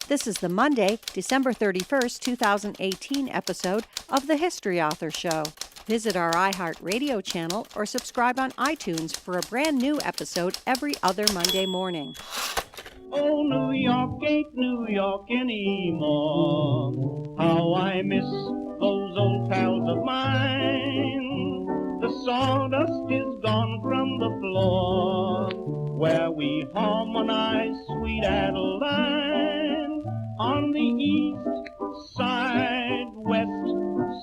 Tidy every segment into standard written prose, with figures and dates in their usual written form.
This is the Monday, December 31st, 2018 episode of The History Author Show. Visit our iHeartRadio channel or subscribe on iTunes for a brand new episode every other Monday morning. Oh, New York ain't New York anymore. How I miss those old pals of mine. The sawdust is gone from the floor where we harmonize sweet Adeline. On the east side, west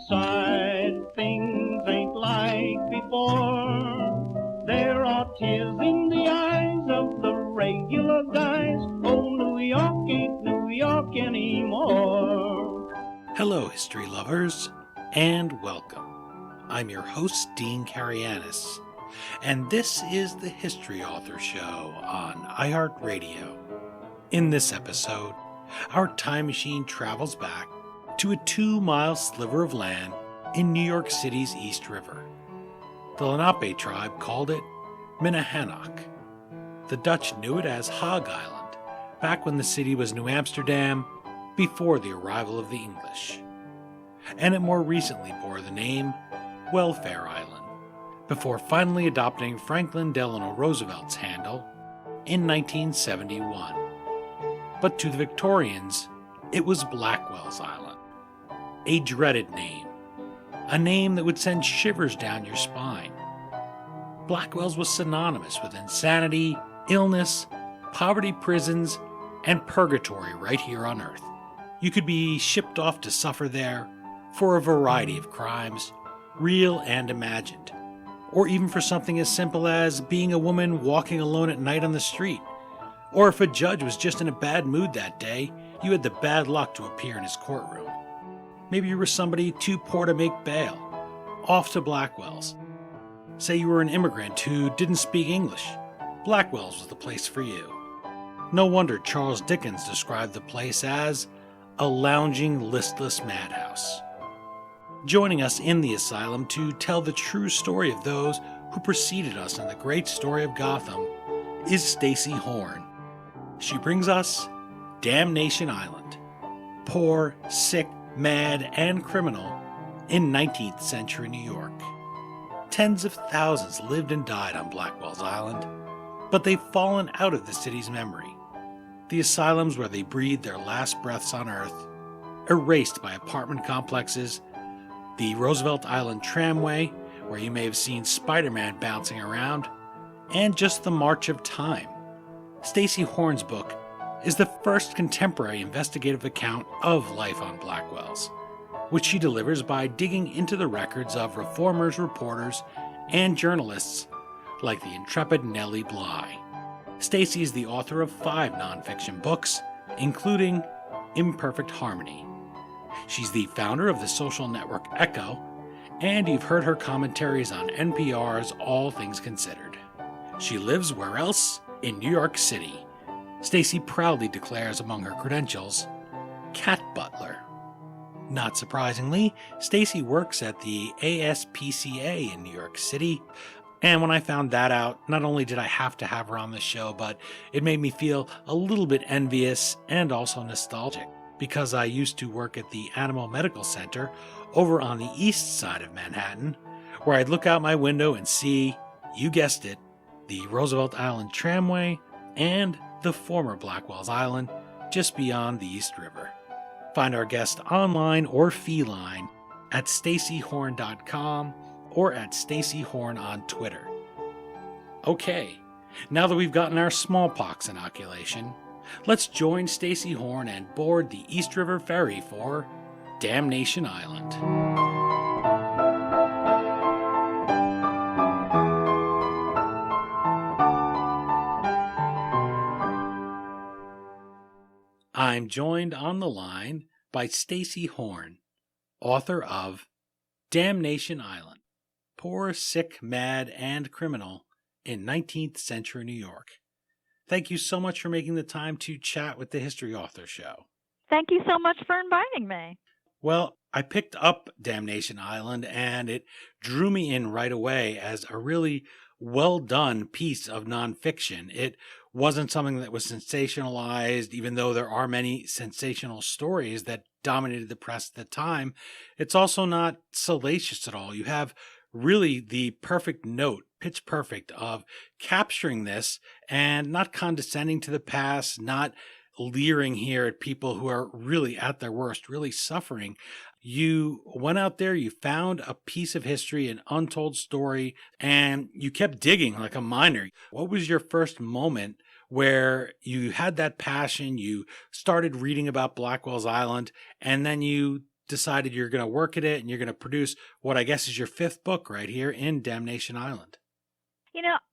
side, things ain't like before. There are tears in the eyes of the regular guys. Oh, New York ain't New York anymore. Hello, history lovers, and welcome. I'm your host, Dean Karayanis, and this is the History Author Show on iHeartRadio. In this episode, our time machine travels back to a 2-mile sliver of land in New York City's East River. The Lenape tribe called it Minnehannock. The Dutch knew it as Hog Island, back when the city was New Amsterdam, before the arrival of the English. And it more recently bore the name Welfare Island, before finally adopting Franklin Delano Roosevelt's handle in 1971. But to the Victorians, it was Blackwell's Island, a dreaded name, a name that would send shivers down your spine. Blackwell's was synonymous with insanity, illness, poverty prisons, and purgatory right here on Earth. You could be shipped off to suffer there for a variety of crimes, real and imagined, or even for something as simple as being a woman walking alone at night on the street. Or if a judge was just in a bad mood that day, you had the bad luck to appear in his courtroom. Maybe you were somebody too poor to make bail. Off to Blackwell's. Say you were an immigrant who didn't speak English. Blackwell's was the place for you. No wonder Charles Dickens described the place as a lounging, listless madhouse. Joining us in the asylum to tell the true story of those who preceded us in the great story of Gotham is Stacy Horn. She brings us Damnation Island. Poor, sick, mad, and criminal in 19th century New York. Tens of thousands lived and died on Blackwell's Island, but they've fallen out of the city's memory. The asylums where they breathed their last breaths on Earth, erased by apartment complexes, the Roosevelt Island tramway, where you may have seen Spider-Man bouncing around, and just the march of time. Stacy Horn's book is the first contemporary investigative account of life on Blackwell's, which she delivers by digging into the records of reformers, reporters, and journalists like the intrepid Nellie Bly. Stacy is the author of 5 nonfiction books, including Imperfect Harmony. She's the founder of the social network Echo, and you've heard her commentaries on NPR's All Things Considered. She lives where else? In New York City. Stacy proudly declares among her credentials, cat butler. Not surprisingly, Stacy works at the ASPCA in New York City, and when I found that out, not only did I have to have her on the show, but it made me feel a little bit envious and also nostalgic, because I used to work at the Animal Medical Center over on the east side of Manhattan, where I'd look out my window and see, you guessed it, the Roosevelt Island tramway and the former Blackwell's Island just beyond the East River. Find our guest online or feline at stacyhorn.com or at Stacy Horn on Twitter. Okay, now that we've gotten our smallpox inoculation, let's join Stacy Horn and board the East River Ferry for Damnation Island. I'm joined on the line by Stacy Horn, author of Damnation Island, Poor, Sick, Mad, and Criminal in 19th Century New York. Thank you so much for making the time to chat with the History Author Show. Thank you so much for inviting me. Well, I picked up Damnation Island and it drew me in right away as a really well done piece of nonfiction. It wasn't something that was sensationalized, even though there are many sensational stories that dominated the press at the time. It's also not salacious at all. You have really the perfect note, pitch perfect, of capturing this and not condescending to the past, not leering here at people who are really at their worst, really suffering. You went out there, you found a piece of history, an untold story, and you kept digging like a miner. What was your first moment where you had that passion, you started reading about Blackwell's Island, and then you decided you're going to work at it and you're going to produce what I guess is your fifth book right here in Damnation Island?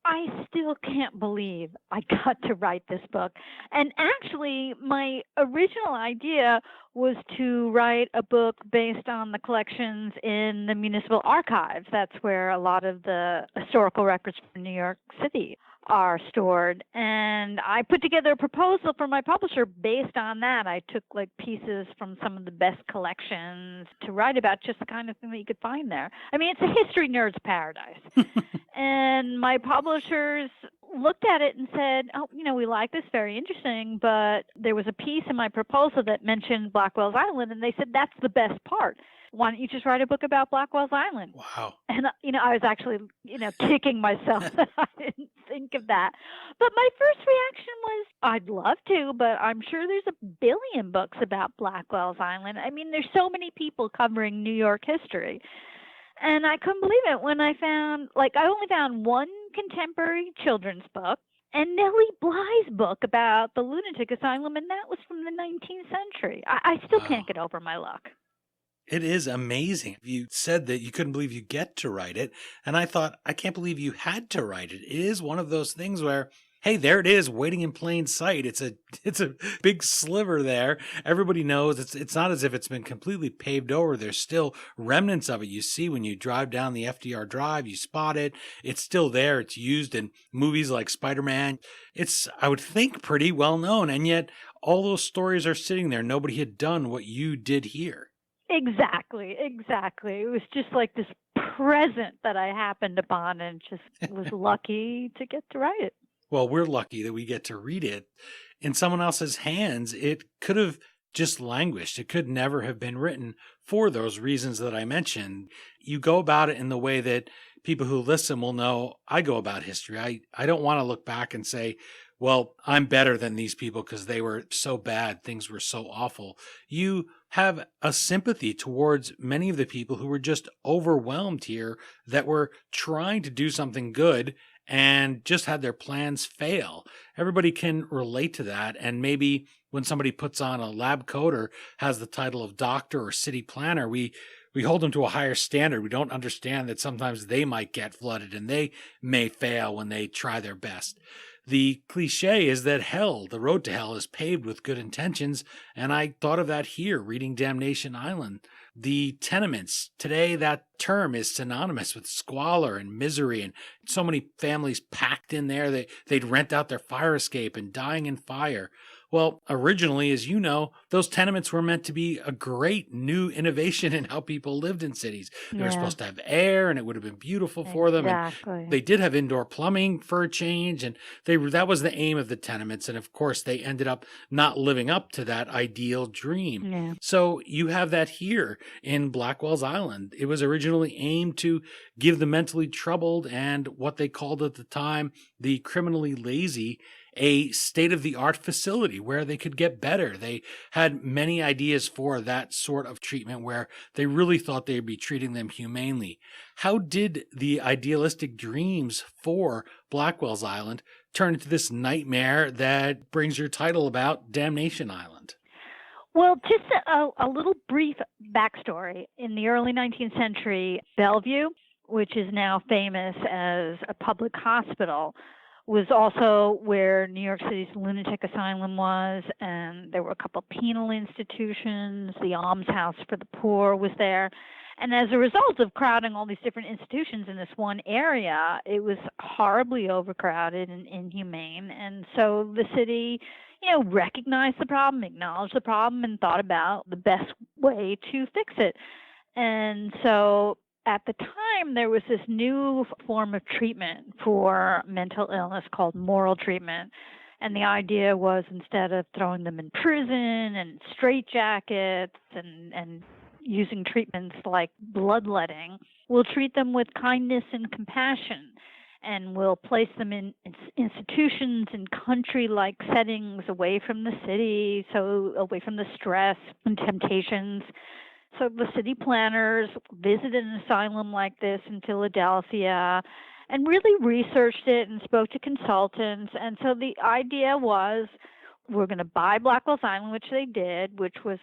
I still can't believe I got to write this book. And actually, my original idea was to write a book based on the collections in the municipal archives. That's where a lot of the historical records from New York City are stored. And I put together a proposal for my publisher based on that. I took pieces from some of the best collections to write about, just the kind of thing that you could find there. I mean, it's a history nerd's paradise. And my publishers looked at it and said, oh, we like this, very interesting, but there was a piece in my proposal that mentioned Blackwell's Island, and they said, that's the best part. Why don't you just write a book about Blackwell's Island? Wow. And, I was actually, kicking myself that I didn't think of that. But my first reaction was, I'd love to, but I'm sure there's a billion books about Blackwell's Island. I mean, there's so many people covering New York history. And I couldn't believe it when I found, I only found one contemporary children's book and Nellie Bly's book about the lunatic asylum, and that was from the 19th century. I still can't get over my luck. It is amazing. You said that you couldn't believe you get to write it, and I thought, I can't believe you had to write it. It is one of those things where, hey, there it is, waiting in plain sight. It's a big sliver there. Everybody knows it's not as if it's been completely paved over. There's still remnants of it. You see when you drive down the FDR Drive, you spot it. It's still there. It's used in movies like Spider-Man. It's, I would think, pretty well known, and yet all those stories are sitting there. Nobody had done what you did here. Exactly. It was just like this present that I happened upon and just was lucky to get to write it. Well, we're lucky that we get to read it in someone else's hands. It could have just languished. It could never have been written for those reasons that I mentioned. You go about it in the way that people who listen will know I go about history. I don't want to look back and say, well, I'm better than these people because they were so bad. Things were so awful. You have a sympathy towards many of the people who were just overwhelmed here, that were trying to do something good and just had their plans fail. Everybody can relate to that. And maybe when somebody puts on a lab coat or has the title of doctor or city planner, we hold them to a higher standard. We don't understand that sometimes they might get flooded and they may fail when they try their best. The cliche is that hell, the road to hell, is paved with good intentions, and I thought of that here, reading Damnation Island. The tenements, today that term is synonymous with squalor and misery, and so many families packed in there, they'd rent out their fire escape and dying in fire. Well, originally, as you know, those tenements were meant to be a great new innovation in how people lived in cities. They were supposed to have air, and it would have been beautiful for them. And they did have indoor plumbing for a change, and that was the aim of the tenements. And of course, they ended up not living up to that ideal dream. Yeah. So you have that here in Blackwell's Island. It was originally aimed to give the mentally troubled and what they called at the time the criminally lazy a state-of-the-art facility where they could get better. They had many ideas for that sort of treatment where they really thought they'd be treating them humanely. How did the idealistic dreams for Blackwell's Island turn into this nightmare that brings your title about Damnation Island? Well, just a little brief backstory. In the early 19th century, Bellevue, which is now famous as a public hospital, was also where New York City's lunatic asylum was, and there were a couple penal institutions. The almshouse for the poor was there. And as a result of crowding all these different institutions in this one area, it was horribly overcrowded and inhumane. And so the city, recognized the problem, acknowledged the problem, and thought about the best way to fix it. And so at the time, there was this new form of treatment for mental illness called moral treatment. And the idea was, instead of throwing them in prison and straitjackets and using treatments like bloodletting, we'll treat them with kindness and compassion, and we'll place them in institutions in country-like settings, away from the city, so away from the stress and temptations. So the city planners visited an asylum like this in Philadelphia and really researched it and spoke to consultants. And so the idea was, we're going to buy Blackwell's Island, which they did, which was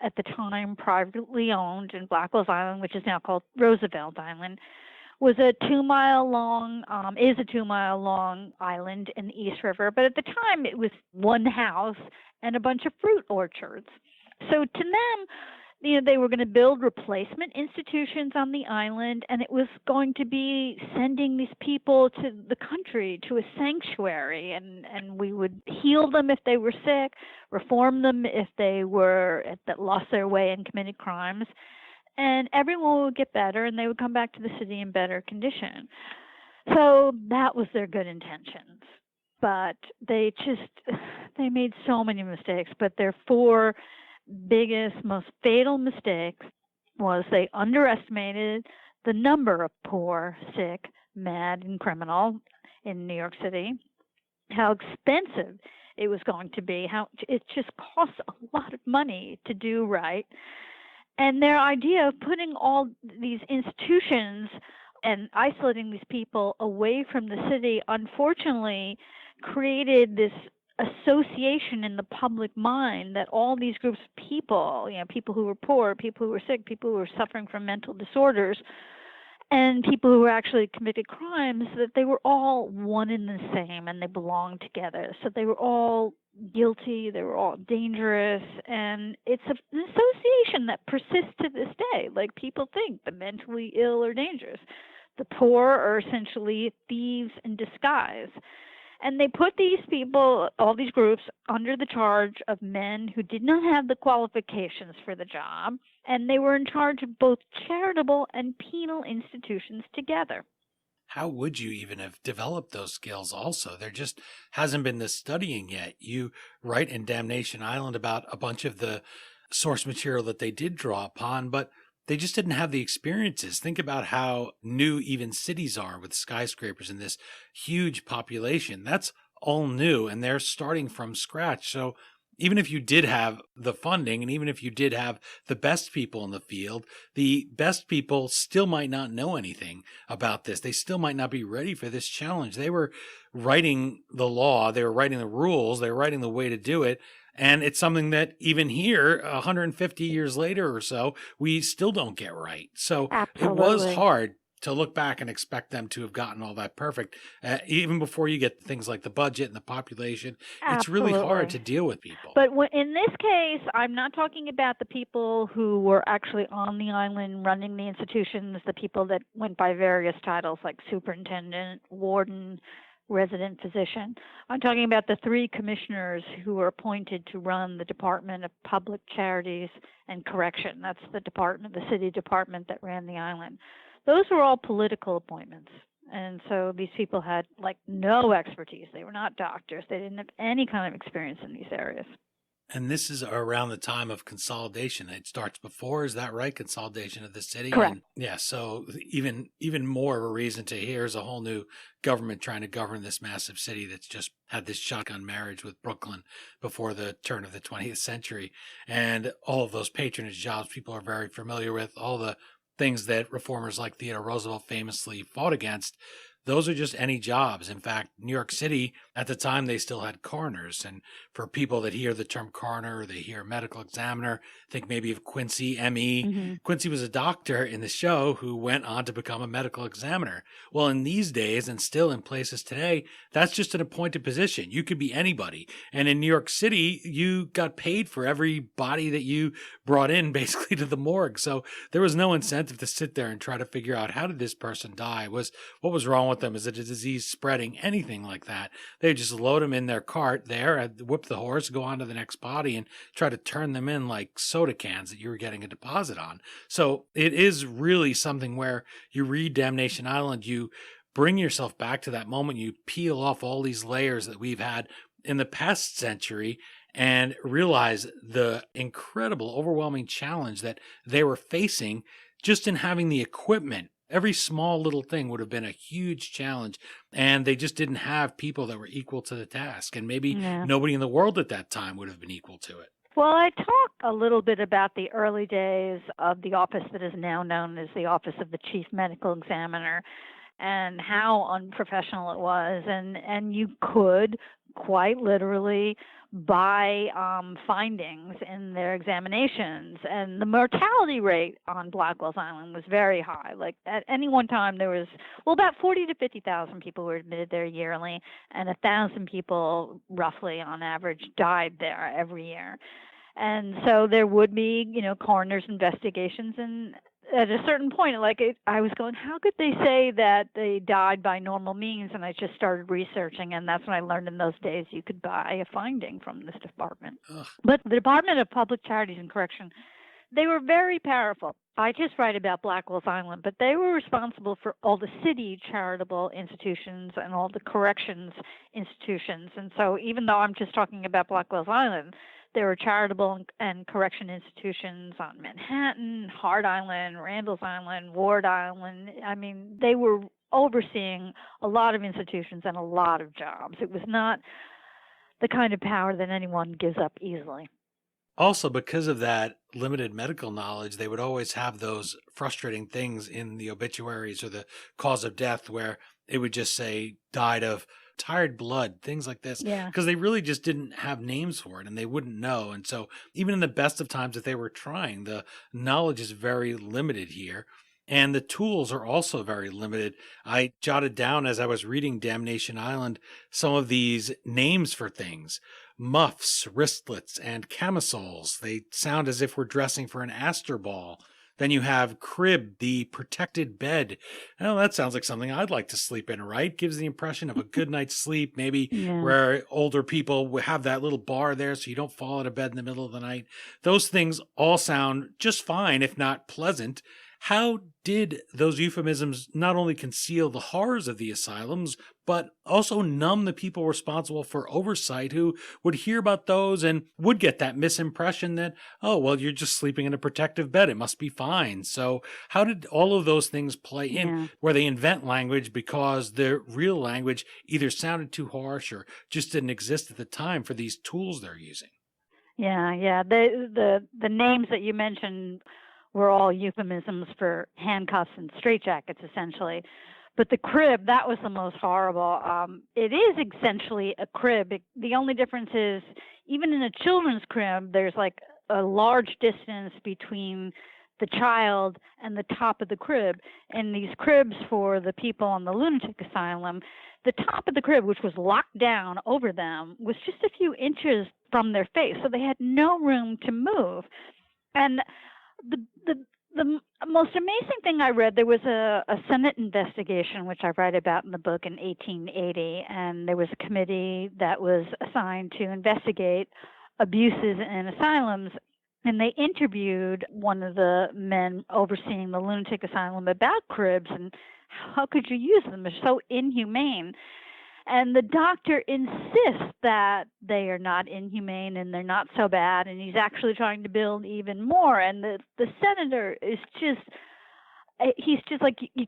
at the time privately owned, and Blackwell's Island, which is now called Roosevelt Island, was a 2-mile long, is a 2-mile long island in the East River. But at the time, it was one house and a bunch of fruit orchards. So to them, they were going to build replacement institutions on the island, and it was going to be sending these people to the country, to a sanctuary, and we would heal them if they were sick, reform them if they lost their way and committed crimes, and everyone would get better, and they would come back to the city in better condition. So that was their good intentions. But they made so many mistakes. But their 4 biggest, most fatal mistakes was they underestimated the number of poor, sick, mad, and criminal in New York City, how expensive it was going to be, how it just costs a lot of money to do right. And their idea of putting all these institutions and isolating these people away from the city, unfortunately, created this association in the public mind that all these groups of people, people who were poor, people who were sick, people who were suffering from mental disorders, and people who were actually committed crimes, that they were all one and the same, and they belonged together. So they were all guilty, they were all dangerous, and it's an association that persists to this day. Like, people think the mentally ill are dangerous. The poor are essentially thieves in disguise. And they put these people, all these groups, under the charge of men who did not have the qualifications for the job, and they were in charge of both charitable and penal institutions together. How would you even have developed those skills also? There just hasn't been this studying yet. You write in Damnation Island about a bunch of the source material that they did draw upon, but they just didn't have the experiences. Think about how new even cities are with skyscrapers and this huge population. That's all new, and they're starting from scratch. So even if you did have the funding, and even if you did have the best people in the field, the best people still might not know anything about this. They still might not be ready for this challenge. They were writing the law, they were writing the rules, they were writing the way to do it. And it's something that even here, 150 years later or so, we still don't get right. So Absolutely. It was hard to look back and expect them to have gotten all that perfect. Even before you get things like the budget and the population, it's really hard to deal with people. But in this case, I'm not talking about the people who were actually on the island running the institutions, the people that went by various titles like superintendent, warden, resident physician. I'm talking about the 3 commissioners who were appointed to run the Department of Public Charities and Correction. That's the city department that ran the island. Those were all political appointments. And so these people had no expertise. They were not doctors. They didn't have any kind of experience in these areas. And this is around the time of consolidation. It starts before, is that right? Consolidation of the city? Correct. And yeah, so even more of a reason to here's a whole new government trying to govern this massive city that's just had this shotgun marriage with Brooklyn before the turn of the 20th century. And all of those patronage jobs people are very familiar with, all the things that reformers like Theodore Roosevelt famously fought against. Those are just any jobs. In fact, New York City, at the time, they still had coroners. And for people that hear the term coroner, they hear medical examiner, think maybe of Quincy, M.E. Mm-hmm. Quincy was a doctor in the show who went on to become a medical examiner. Well, in these days, and still in places today, that's just an appointed position. You could be anybody. And in New York City, you got paid for every body that you brought in basically to the morgue. So there was no incentive to sit there and try to figure out, how did this person die? What was wrong with them? Is it a disease spreading? Anything like that? They just load them in their cart there, whip the horse, go on to the next body, and try to turn them in like soda cans that you were getting a deposit on. So it is really something where you read Damnation Island, you bring yourself back to that moment, you peel off all these layers that we've had in the past century and realize the incredible, overwhelming challenge that they were facing just in having the equipment. Every small little thing would have been a huge challenge, and they just didn't have people that were equal to the task. And maybe Yeah. nobody in the world at that time would have been equal to it. Well, I talk a little bit about the early days of the office that is now known as the Office of the Chief Medical Examiner and how unprofessional it was. And you could quite literally buy findings in their examinations. And the mortality rate on Blackwell's Island was very high. Like at any one time, there was, well, about 40 to 50,000 people were admitted there yearly, and 1,000 people roughly on average died there every year. And so there would be, coroner's investigations. And at a certain point, I was going, how could they say that they died by normal means? And I just started researching, and that's when I learned in those days you could buy a finding from this department. Ugh. But the Department of Public Charities and Correction, they were very powerful. I just write about Blackwell's Island, but they were responsible for all the city charitable institutions and all the corrections institutions. And so even though I'm just talking about Blackwell's Island, there were charitable and correction institutions on Manhattan, Hart Island, Randall's Island, Ward Island. I mean, they were overseeing a lot of institutions and a lot of jobs. It was not the kind of power that anyone gives up easily. Also, because of that limited medical knowledge, they would always have those frustrating things in the obituaries or the cause of death where it would just say died of tired blood, things like this, Yeah. because they really just didn't have names for it and they wouldn't know. And so even in the best of times that they were trying, the knowledge is very limited here. And the tools are also very limited. I jotted down as I was reading Damnation Island some of these names for things. Muffs, wristlets, and camisoles. They sound as if we're dressing for an Astor ball. Then you have crib, the protected bed. Oh, that sounds like something I'd like to sleep in, right? Gives the impression of a good night's sleep, maybe Yeah. where older people will have that little bar there so you don't fall out of bed in the middle of the night. Those things all sound just fine, if not pleasant. How did those euphemisms not only conceal the horrors of the asylums, but also numb the people responsible for oversight who would hear about those and would get that misimpression that, oh, well, you're just sleeping in a protective bed. It must be fine. So how did all of those things play in Yeah. where they invent language because the real language either sounded too harsh or just didn't exist at the time for these tools they're using? Yeah. The names that you mentioned were all euphemisms for handcuffs and straitjackets, essentially. But the crib, that was the most horrible. It is essentially a crib. The only difference is, even in a children's crib, there's like a large distance between the child and the top of the crib. And these cribs for the people on the lunatic asylum, the top of the crib, which was locked down over them, was just a few inches from their face. So they had no room to move. And the most amazing thing I read, there was a Senate investigation, which I write about in the book, in 1880, and there was a committee that was assigned to investigate abuses in asylums, and they interviewed one of the men overseeing the lunatic asylum about cribs and how could you use them? They're so inhumane. And the doctor insists that they are not inhumane and they're not so bad, and he's actually trying to build even more. And the senator is he's just like, you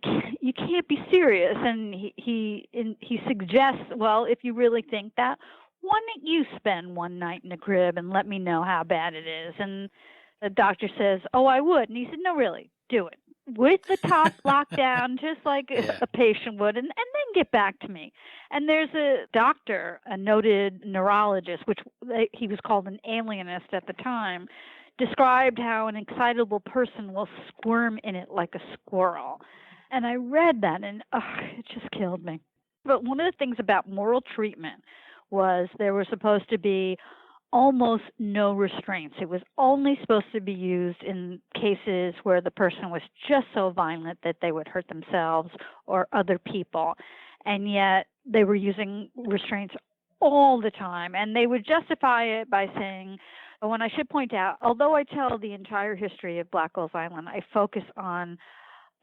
can't be serious. And he suggests, well, if you really think that, why don't you spend one night in a crib and let me know how bad it is? And the doctor says, oh, I would. And he said, no, really, do it. With the top locked down, just like a patient would, and then get back to me. And there's a doctor, a noted neurologist, which he was called an alienist at the time, described how an excitable person will squirm in it like a squirrel. And I read that, and it just killed me. But one of the things about moral treatment was there were supposed to be almost no restraints. It was only supposed to be used in cases where the person was just so violent that they would hurt themselves or other people. And yet they were using restraints all the time. And they would justify it by saying, when I should point out, although I tell the entire history of Blackwell's Island, I focus on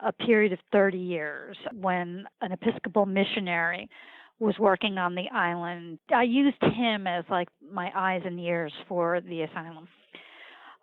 a period of 30 years when an Episcopal missionary was working on the island. I used him as like my eyes and ears for the asylum.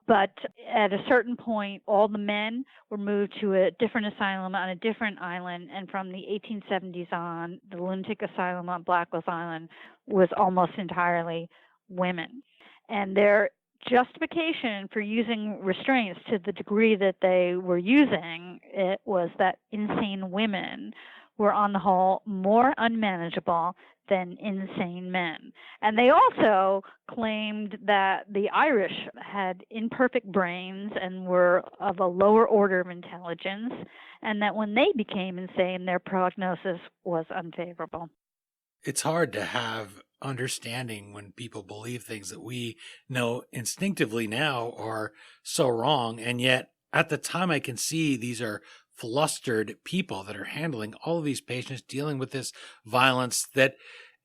But at a certain point, all the men were moved to a different asylum on a different island. And from the 1870s on, the lunatic asylum on Blackwell Island was almost entirely women. And their justification for using restraints to the degree that they were using it was that insane women were on the whole more unmanageable than insane men. And they also claimed that the Irish had imperfect brains and were of a lower order of intelligence, and that when they became insane, their prognosis was unfavorable. It's hard to have understanding when people believe things that we know instinctively now are so wrong. And yet at the time, I can see these are flustered people that are handling all of these patients, dealing with this violence, that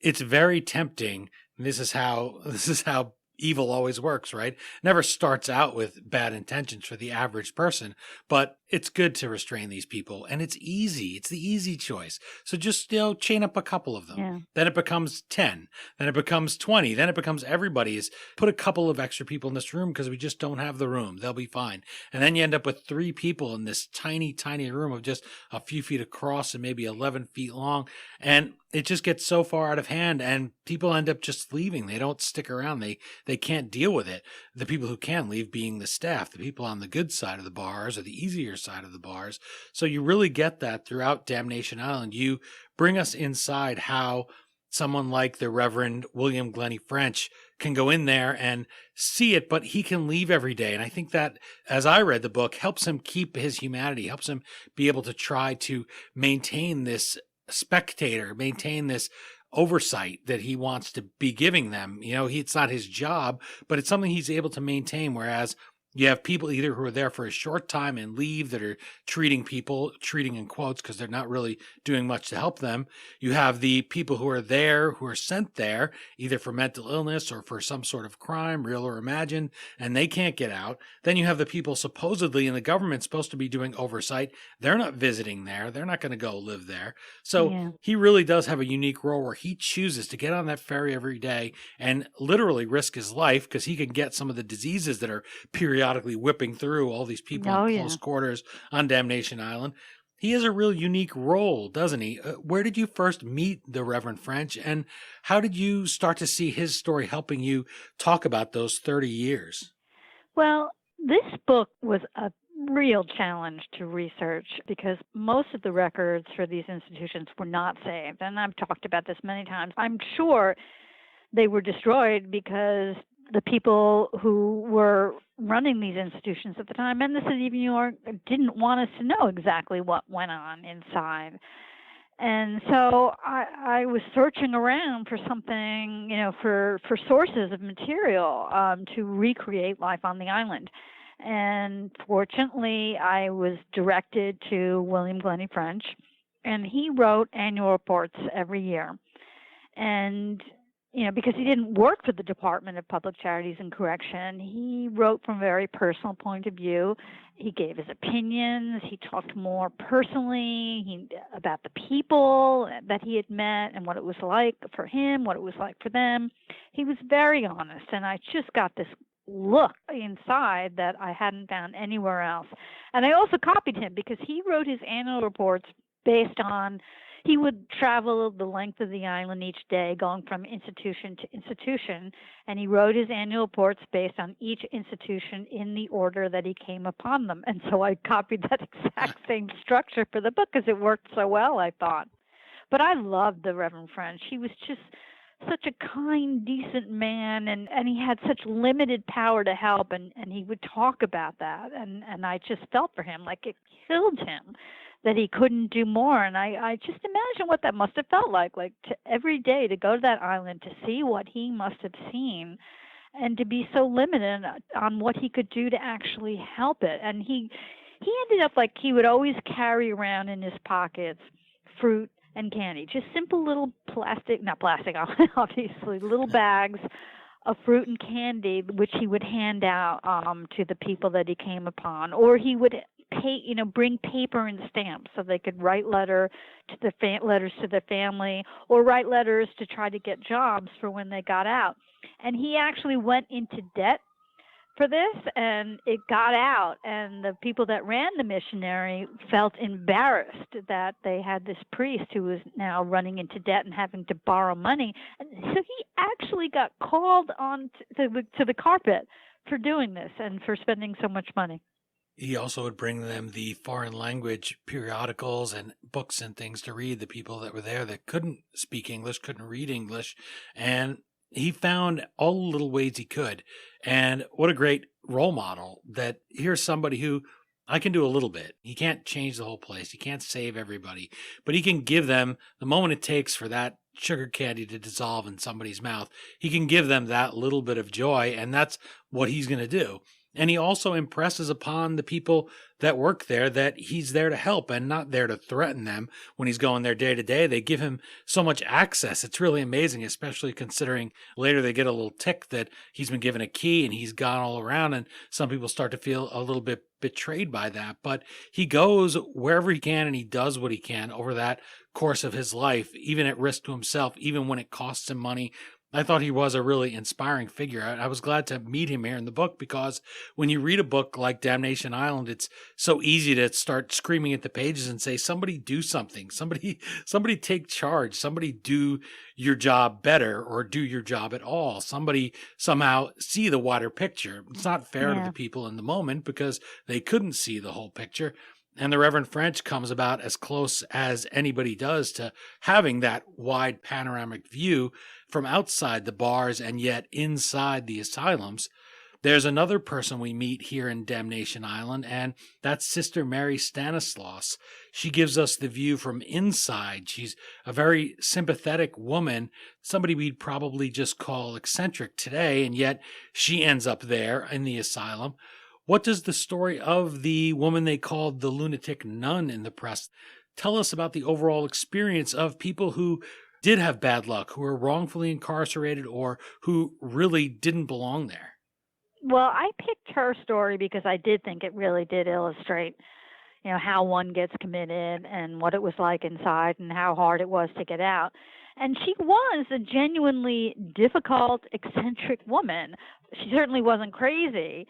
it's very tempting. This is how evil always works, right? Never starts out with bad intentions for the average person, but it's good to restrain these people, and it's easy. It's the easy choice. So just, chain up a couple of them. Yeah. Then it becomes 10. Then it becomes 20. Then it becomes everybody's. Put a couple of extra people in this room because we just don't have the room. They'll be fine. And then you end up with 3 people in this tiny, tiny room of just a few feet across and maybe 11 feet long. And it just gets so far out of hand, and people end up just leaving. They don't stick around. They can't deal with it. The people who can leave being the staff, the people on the good side of the bars or the easier side of the bars. So you really get that throughout Damnation Island. You bring us inside how someone like the Reverend William Glennie French can go in there and see it, but he can leave every day. And I think that, as I read the book, helps him keep his humanity, helps him be able to try to maintain this spectator, maintain this oversight that he wants to be giving them. It's not his job, but it's something he's able to maintain. Whereas you have people either who are there for a short time and leave, that are treating in quotes because they're not really doing much to help them. You have the people who are there, who are sent there either for mental illness or for some sort of crime, real or imagined, and they can't get out. Then you have the people supposedly, and the government's supposed to be doing oversight. They're not visiting there. They're not going to go live there. So He really does have a unique role where he chooses to get on that ferry every day and literally risk his life because he can get some of the diseases that are periodically whipping through all these people in close quarters on Damnation Island. He has a real unique role, doesn't he? Where did you first meet the Reverend French, and how did you start to see his story helping you talk about those 30 years? Well, this book was a real challenge to research because most of the records for these institutions were not saved. And I've talked about this many times. I'm sure they were destroyed because the people who were running these institutions at the time and the city of New York didn't want us to know exactly what went on inside. And so I was searching around for something, for sources of material to recreate life on the island. And fortunately, I was directed to William Glennie French, and he wrote annual reports every year. And because he didn't work for the Department of Public Charities and Correction, he wrote from a very personal point of view. He gave his opinions. He talked more personally about the people that he had met and what it was like for him, what it was like for them. He was very honest, and I just got this look inside that I hadn't found anywhere else. And I also copied him because he wrote his annual reports based on he would travel the length of the island each day, going from institution to institution, and he wrote his annual reports based on each institution in the order that he came upon them. And so I copied that exact same structure for the book because it worked so well, I thought. But I loved the Reverend French. He was just such a kind, decent man, and he had such limited power to help, and he would talk about that, and I just felt for him, like it killed him that he couldn't do more. And I just imagine what that must have felt like every day to go to that island to see what he must have seen and to be so limited on what he could do to actually help it. And he ended up like he would always carry around in his pockets fruit and candy, just simple little not plastic, obviously, little bags of fruit and candy, which he would hand out to the people that he came upon, or he would bring paper and stamps so they could write letters to their family, or write letters to try to get jobs for when they got out. And he actually went into debt for this, and it got out, and the people that ran the missionary felt embarrassed that they had this priest who was now running into debt and having to borrow money. And so he actually got called on to the carpet for doing this and for spending so much money. He also would bring them the foreign language periodicals and books and things to read, the people that were there that couldn't speak English, couldn't read English, and he found all the little ways he could. And what a great role model that here's somebody who I can do a little bit. He can't change the whole place. He can't save everybody, but he can give them the moment it takes for that sugar candy to dissolve in somebody's mouth. He can give them that little bit of joy, and that's what he's going to do. And he also impresses upon the people that work there that he's there to help and not there to threaten them when he's going there day to day. They give him so much access. It's really amazing, especially considering later they get a little tick that he's been given a key and he's gone all around, and some people start to feel a little bit betrayed by that. But he goes wherever he can and he does what he can over that course of his life, even at risk to himself, even when it costs him money. I thought he was a really inspiring figure. I was glad to meet him here in the book, because when you read a book like Damnation Island, it's so easy to start screaming at the pages and say, somebody do something, somebody take charge, somebody do your job better or do your job at all. Somebody somehow see the wider picture. It's not fair to the people in the moment because they couldn't see the whole picture. And the Reverend French comes about as close as anybody does to having that wide panoramic view from outside the bars and yet inside the asylums. There's another person we meet here in Damnation Island, and that's Sister Mary Stanislaus. She gives us the view from inside. She's a very sympathetic woman, somebody we'd probably just call eccentric today, and yet she ends up there in the asylum. What does the story of the woman they called the lunatic nun in the press tell us about the overall experience of people who did have bad luck, who were wrongfully incarcerated, or who really didn't belong there? Well, I picked her story because I did think it really did illustrate, how one gets committed and what it was like inside and how hard it was to get out. And she was a genuinely difficult, eccentric woman. She certainly wasn't crazy.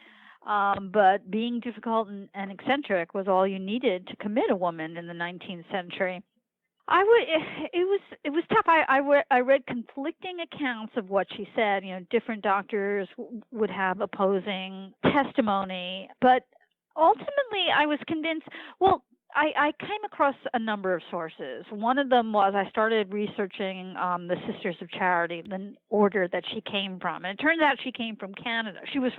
But being difficult and eccentric was all you needed to commit a woman in the 19th century. It was tough. I read conflicting accounts of what she said. Different doctors would have opposing testimony, but ultimately I was convinced. Well, I came across a number of sources. One of them was I started researching the Sisters of Charity, the order that she came from. And it turns out she came from Canada. She was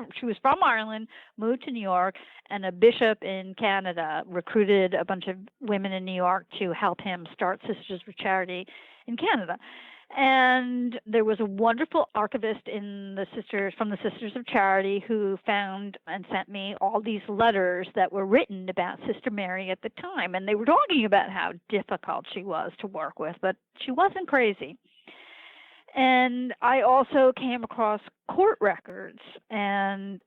from Ireland, moved to New York, and a bishop in Canada recruited a bunch of women in New York to help him start Sisters of Charity in Canada. And there was a wonderful archivist from the Sisters of Charity who found and sent me all these letters that were written about Sister Mary at the time. And they were talking about how difficult she was to work with, but she wasn't crazy. And I also came across court records and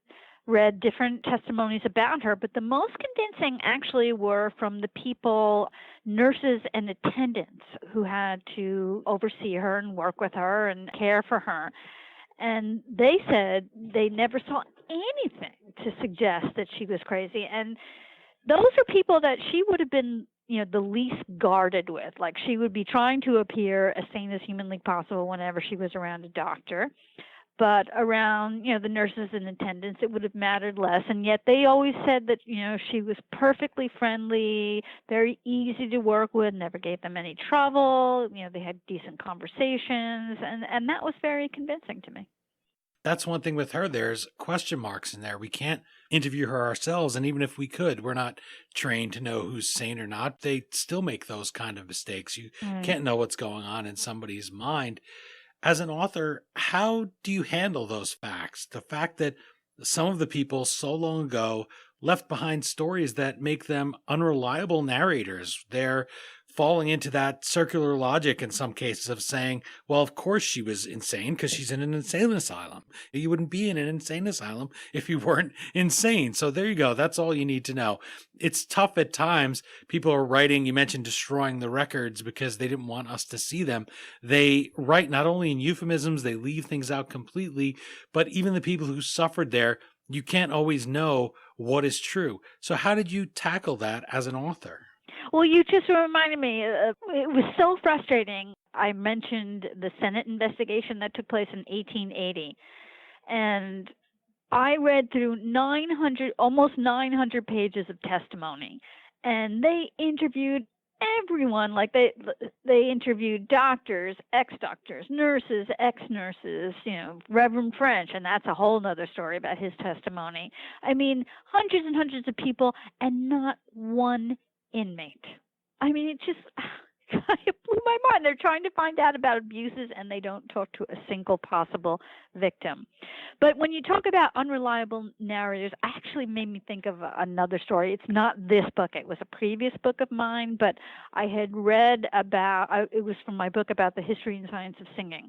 read different testimonies about her, but the most convincing actually were from the people, nurses and attendants, who had to oversee her and work with her and care for her. And they said they never saw anything to suggest that she was crazy. And those are people that she would have been, the least guarded with. Like, she would be trying to appear as sane as humanly possible whenever she was around a doctor. But around, the nurses and attendants, it would have mattered less. And yet they always said that, she was perfectly friendly, very easy to work with, never gave them any trouble. They had decent conversations. And that was very convincing to me. That's one thing with her. There's question marks in there. We can't interview her ourselves. And even if we could, we're not trained to know who's sane or not. They still make those kind of mistakes. You can't know what's going on in somebody's mind. As an author, how do you handle those facts? The fact that some of the people so long ago left behind stories that make them unreliable narrators. They're falling into that circular logic in some cases of saying, well, of course she was insane because she's in an insane asylum. You wouldn't be in an insane asylum if you weren't insane. So there you go. That's all you need to know. It's tough at times. People are writing, you mentioned destroying the records because they didn't want us to see them. They write not only in euphemisms, they leave things out completely, but even the people who suffered there, you can't always know what is true. So how did you tackle that as an author? Well, you just reminded me, it was so frustrating. I mentioned the Senate investigation that took place in 1880, and I read through almost 900 pages of testimony, and they interviewed everyone. Like they interviewed doctors, ex-doctors, nurses, ex-nurses, Reverend French, and that's a whole other story about his testimony. I mean, hundreds and hundreds of people, and not one inmate. I mean, it just it blew my mind. They're trying to find out about abuses, and they don't talk to a single possible victim. But when you talk about unreliable narrators, actually made me think of another story. It's not this book. It was a previous book of mine, but I had read it was from my book about the history and science of singing.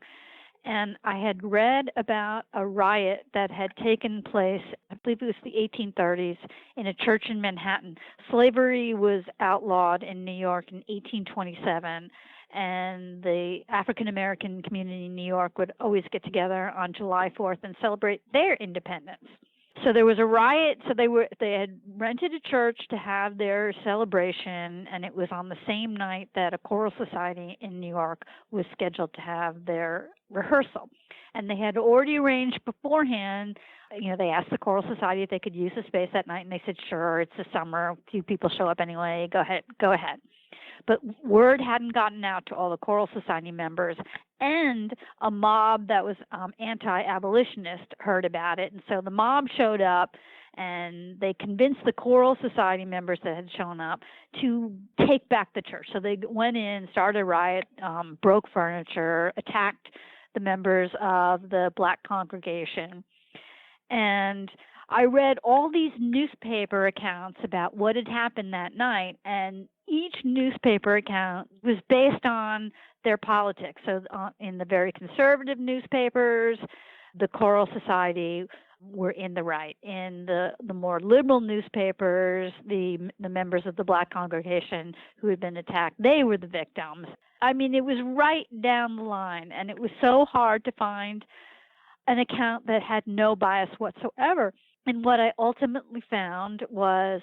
And I had read about a riot that had taken place, I believe it was the 1830s, in a church in Manhattan. Slavery was outlawed in New York in 1827, and the African American community in New York would always get together on July 4th and celebrate their independence. So there was a riot. So they had rented a church to have their celebration, and it was on the same night that a choral society in New York was scheduled to have their rehearsal. And they had already arranged beforehand. They asked the choral society if they could use the space that night, and they said, sure, it's the summer, a few people show up anyway, go ahead. But word hadn't gotten out to all the choral society members, and a mob that was anti-abolitionist heard about it. And so the mob showed up, and they convinced the choral society members that had shown up to take back the church. So they went in, started a riot, broke furniture, attacked the members of the black congregation. And I read all these newspaper accounts about what had happened that night, and each newspaper account was based on their politics. So in the very conservative newspapers, the choral society were in the right. In the more liberal newspapers, the members of the black congregation who had been attacked, they were the victims. I mean, it was right down the line, and it was so hard to find an account that had no bias whatsoever. And what I ultimately found was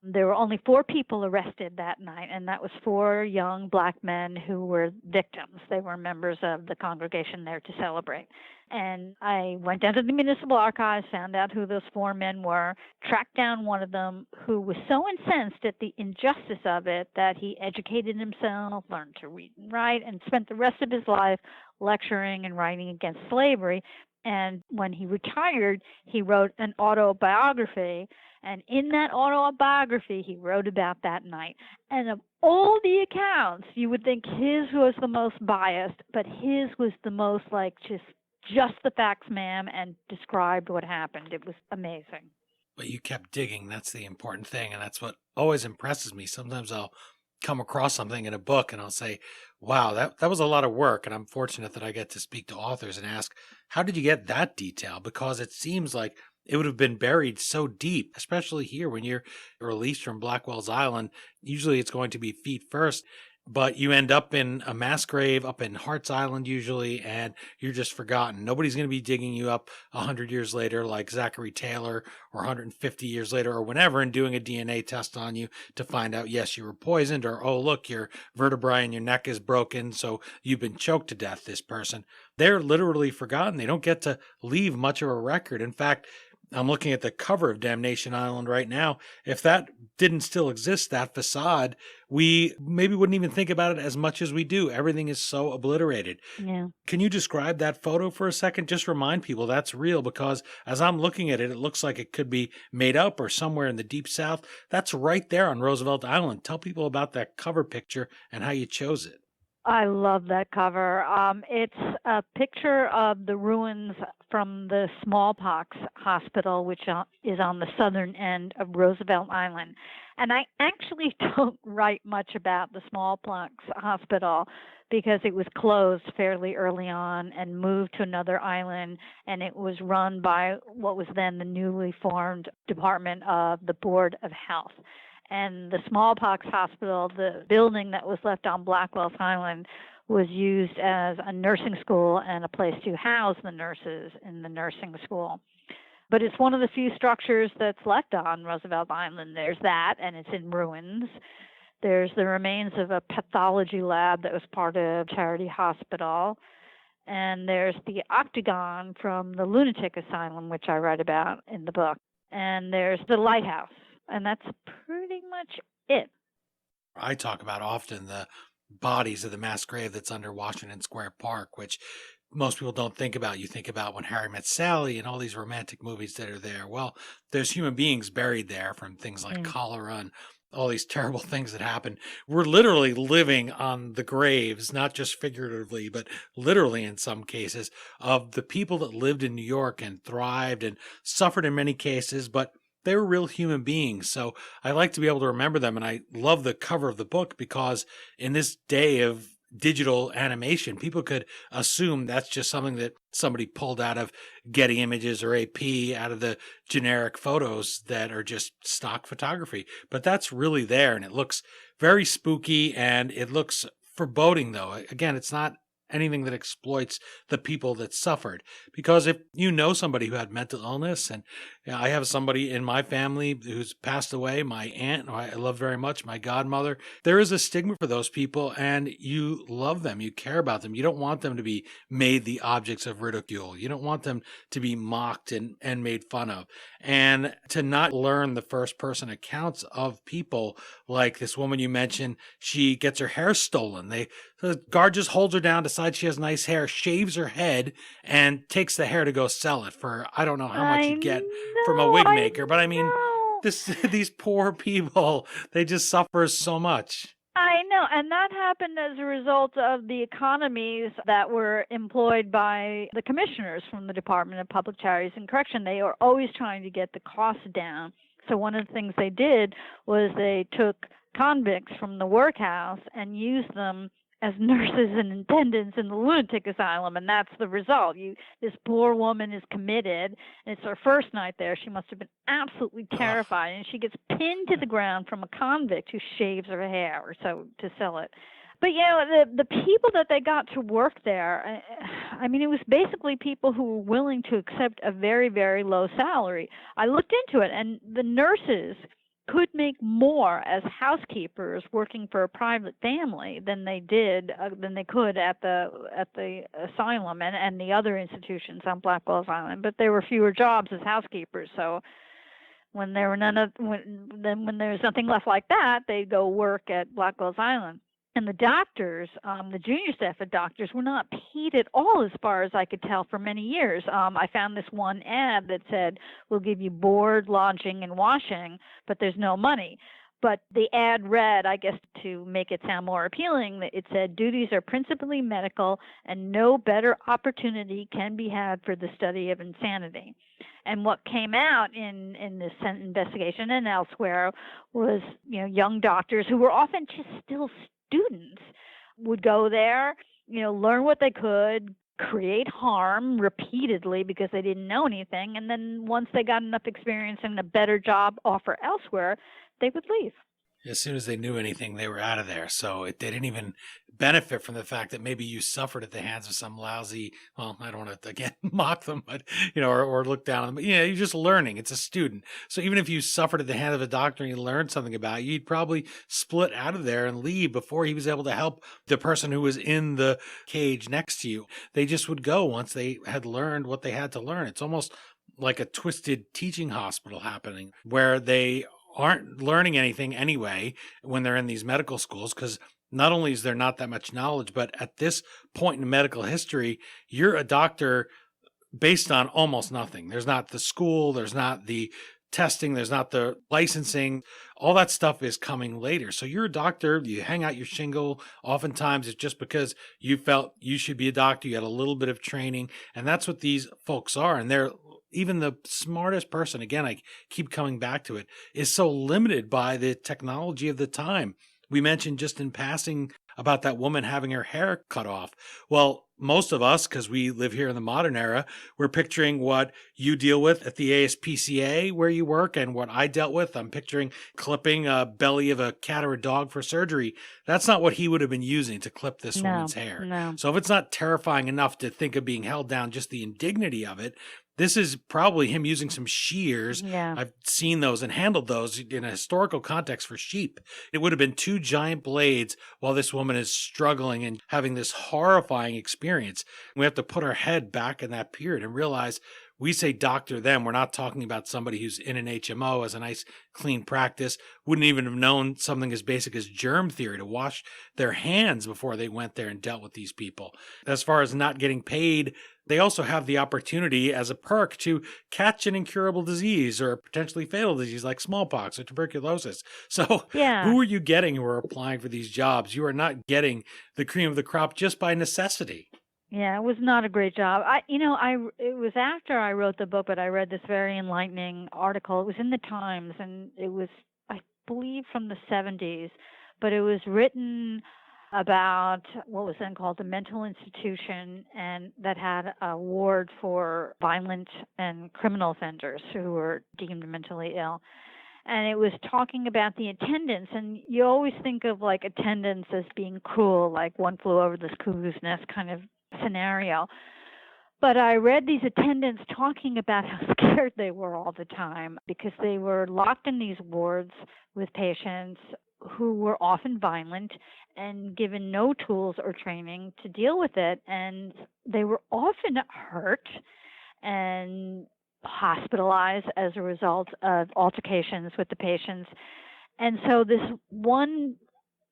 there were only 4 people arrested that night, and that was 4 young black men who were victims. They were members of the congregation there to celebrate. And I went down to the municipal archives, found out who those 4 men were, tracked down one of them who was so incensed at the injustice of it that he educated himself, learned to read and write, and spent the rest of his life lecturing and writing against slavery. And when he retired, he wrote an autobiography. And in that autobiography, he wrote about that night. And of all the accounts, you would think his was the most biased, but his was the most like just the facts, ma'am, and described what happened. It was amazing. But you kept digging. That's the important thing. And that's what always impresses me. Sometimes I'll come across something in a book and I'll say, wow, that was a lot of work. And I'm fortunate that I get to speak to authors and ask, how did you get that detail? Because it seems like it would have been buried so deep, especially here when you're released from Blackwell's Island. Usually it's going to be feet first, but you end up in a mass grave up in Hart's Island usually, and you're just forgotten. Nobody's going to be digging you up 100 years later like Zachary Taylor, or 150 years later or whenever, and doing a DNA test on you to find out, yes, you were poisoned, or, oh, look, your vertebrae in your neck is broken, so you've been choked to death, this person. They're literally forgotten. They don't get to leave much of a record. In fact, I'm looking at the cover of Damnation Island right now. If that didn't still exist, that facade, we maybe wouldn't even think about it as much as we do. Everything is so obliterated. Yeah. Can you describe that photo for a second? Just remind people that's real, because as I'm looking at it, it looks like it could be made up or somewhere in the deep south. That's right there on Roosevelt Island. Tell people about that cover picture and how you chose it. I love that cover. It's a picture of the ruins from the Smallpox Hospital, which is on the southern end of Roosevelt Island. And I actually don't write much about the Smallpox Hospital because it was closed fairly early on and moved to another island, and it was run by what was then the newly formed Department of the Board of Health. And the Smallpox Hospital, the building that was left on Blackwell Island, was used as a nursing school and a place to house the nurses in the nursing school. But it's one of the few structures that's left on Roosevelt Island. There's that, and it's in ruins. There's the remains of a pathology lab that was part of Charity Hospital. And there's the octagon from the lunatic asylum, which I write about in the book. And there's the lighthouse. And that's pretty much it. I talk about often the bodies of the mass grave that's under Washington Square Park, which most people don't think about. You think about When Harry Met Sally and all these romantic movies that are there. Well, there's human beings buried there from things like cholera and all these terrible things that happen. We're literally living on the graves, not just figuratively, but literally in some cases, of the people that lived in New York and thrived and suffered in many cases, but they were real human beings. So I like to be able to remember them. And I love the cover of the book because in this day of digital animation, people could assume that's just something that somebody pulled out of Getty Images or AP, out of the generic photos that are just stock photography. But that's really there, and it looks very spooky, and it looks foreboding, though. Again, it's not anything that exploits the people that suffered. Because if you know somebody who had mental illness, and I have somebody in my family who's passed away, my aunt, who I love very much, my godmother, there is a stigma for those people, and you love them, you care about them. You don't want them to be made the objects of ridicule. You don't want them to be mocked and made fun of. And to not learn the first person accounts of people like this woman you mentioned, she gets her hair stolen. The guard just holds her down, decides she has nice hair, shaves her head, and takes the hair to go sell it for, I don't know how much you get from a wig maker. But I mean, these poor people, they just suffer so much. I know, and that happened as a result of the economies that were employed by the commissioners from the Department of Public Charities and Correction. They are always trying to get the costs down. So one of the things they did was they took convicts from the workhouse and used them as nurses and attendants in the lunatic asylum, and that's the result. This poor woman is committed, and it's her first night there. She must have been absolutely terrified, and she gets pinned to the ground from a convict who shaves her hair or so to sell it. But, you know, the people that they got to work there, I mean, it was basically people who were willing to accept a very, very low salary. I looked into it, and the nurses could make more as housekeepers working for a private family than they could at the asylum and the other institutions on Blackwell Island. But there were fewer jobs as housekeepers, so when there was nothing left like that, they'd go work at Blackwell Island. And the doctors, the junior staff of doctors, were not paid at all as far as I could tell for many years. I found this one ad that said, we'll give you board, lodging, and washing, but there's no money. But the ad read, I guess to make it sound more appealing, that it said, duties are principally medical and no better opportunity can be had for the study of insanity. And what came out in this investigation and elsewhere was, you know, young doctors who were often just still students would go there, you know, learn what they could, create harm repeatedly because they didn't know anything. And then once they got enough experience and a better job offer elsewhere, they would leave. As soon as they knew anything, they were out of there. So they didn't even benefit from the fact that maybe you suffered at the hands of some lousy, well, I don't want to, again, mock them, but, you know, or look down on them. But, you know, you're just learning. It's a student. So even if you suffered at the hand of a doctor and you learned something about it, you'd probably split out of there and leave before he was able to help the person who was in the cage next to you. They just would go once they had learned what they had to learn. It's almost like a twisted teaching hospital happening where they aren't learning anything anyway when they're in these medical schools, because not only is there not that much knowledge, but at this point in medical history, you're a doctor based on almost nothing. There's not the school, there's not the testing, there's not the licensing. All that stuff is coming later. So you're a doctor, you hang out your shingle. Oftentimes it's just because you felt you should be a doctor, you had a little bit of training, and that's what these folks are. And they're even the smartest person, again, I keep coming back to it, is so limited by the technology of the time. We mentioned just in passing about that woman having her hair cut off. Well, most of us, because we live here in the modern era, we're picturing what you deal with at the ASPCA where you work and what I dealt with. I'm picturing clipping a belly of a cat or a dog for surgery. That's not what he would have been using to clip this woman's hair. No. So if it's not terrifying enough to think of being held down, just the indignity of it, this is probably him using some shears. Yeah. I've seen those and handled those in a historical context for sheep. It would have been two giant blades while this woman is struggling and having this horrifying experience. We have to put our head back in that period and realize we say doctor them. We're not talking about somebody who's in an HMO as a nice clean practice, wouldn't even have known something as basic as germ theory to wash their hands before they went there and dealt with these people. As far as not getting paid, they also have the opportunity as a perk to catch an incurable disease or a potentially fatal disease like smallpox or tuberculosis. So who are you getting who are applying for these jobs? You are not getting the cream of the crop just by necessity. Yeah, it was not a great job. It was after I wrote the book, but I read this very enlightening article. It was in the Times, and it was, I believe, from the 70s, but it was written about what was then called the mental institution, and that had a ward for violent and criminal offenders who were deemed mentally ill. And it was talking about the attendants, and you always think of like attendants as being cruel, like One Flew Over the Cuckoo's Nest kind of scenario. But I read these attendants talking about how scared they were all the time because they were locked in these wards with patients who were often violent and given no tools or training to deal with it. And they were often hurt and hospitalized as a result of altercations with the patients. And so this one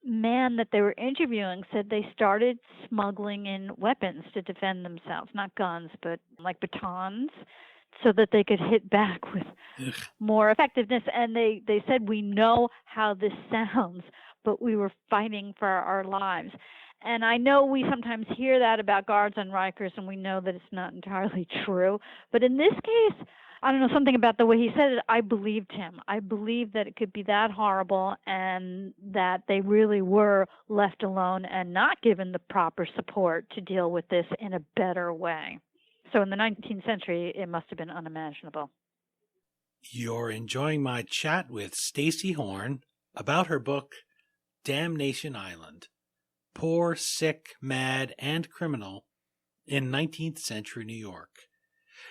man that they were interviewing said they started smuggling in weapons to defend themselves, not guns, but like batons, so that they could hit back with more effectiveness. And they said, we know how this sounds, but we were fighting for our lives. And I know we sometimes hear that about guards on Rikers, and we know that it's not entirely true. But in this case, I don't know, something about the way he said it, I believed him. I believed that it could be that horrible and that they really were left alone and not given the proper support to deal with this in a better way. So in the 19th century, it must have been unimaginable. You're enjoying my chat with Stacy Horn about her book, Damnation Island, Poor, Sick, Mad, and Criminal in 19th Century New York.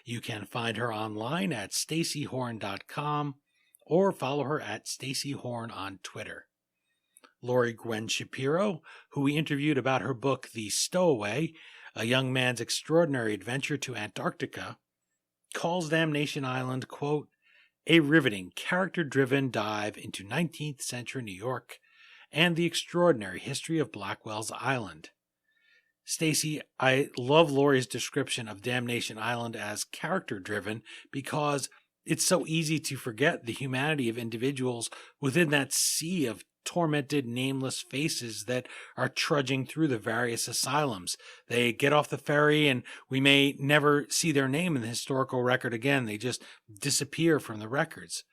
You can find her online at stacyhorn.com or follow her at Stacy Horn on Twitter. Lori Gwen Shapiro, who we interviewed about her book, The Stowaway, A Young Man's Extraordinary Adventure to Antarctica, calls Damnation Island, quote, a riveting, character-driven dive into 19th century New York and the extraordinary history of Blackwell's Island. Stacy, I love Lori's description of Damnation Island as character-driven because it's so easy to forget the humanity of individuals within that sea of tormented, nameless faces that are trudging through the various asylums. They get off the ferry and we may never see their name in the historical record again. They just disappear from the records.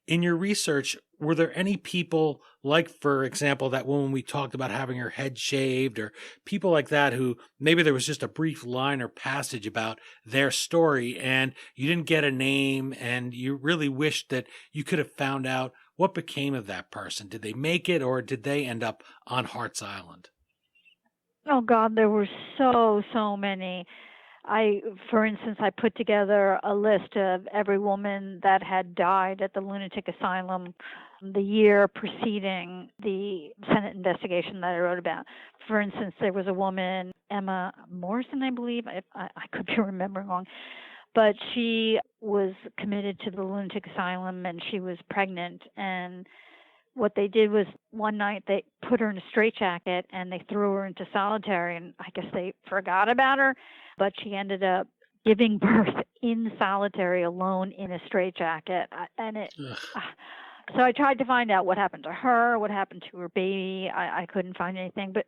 In your research, were there any people like, for example, that woman we talked about having her head shaved, or people like that who maybe there was just a brief line or passage about their story and you didn't get a name and you really wished that you could have found out what became of that person? Did they make it or did they end up on Hart's Island? Oh, God, there were so many. For instance, I put together a list of every woman that had died at the lunatic asylum the year preceding the Senate investigation that I wrote about. For instance, there was a woman, Emma Morrison, I believe. I could be remembering wrong. But she was committed to the lunatic asylum and she was pregnant. And what they did was one night they put her in a straitjacket and they threw her into solitary. And I guess they forgot about her. But she ended up giving birth in solitary alone in a straitjacket. So I tried to find out what happened to her, what happened to her baby. I couldn't find anything. But,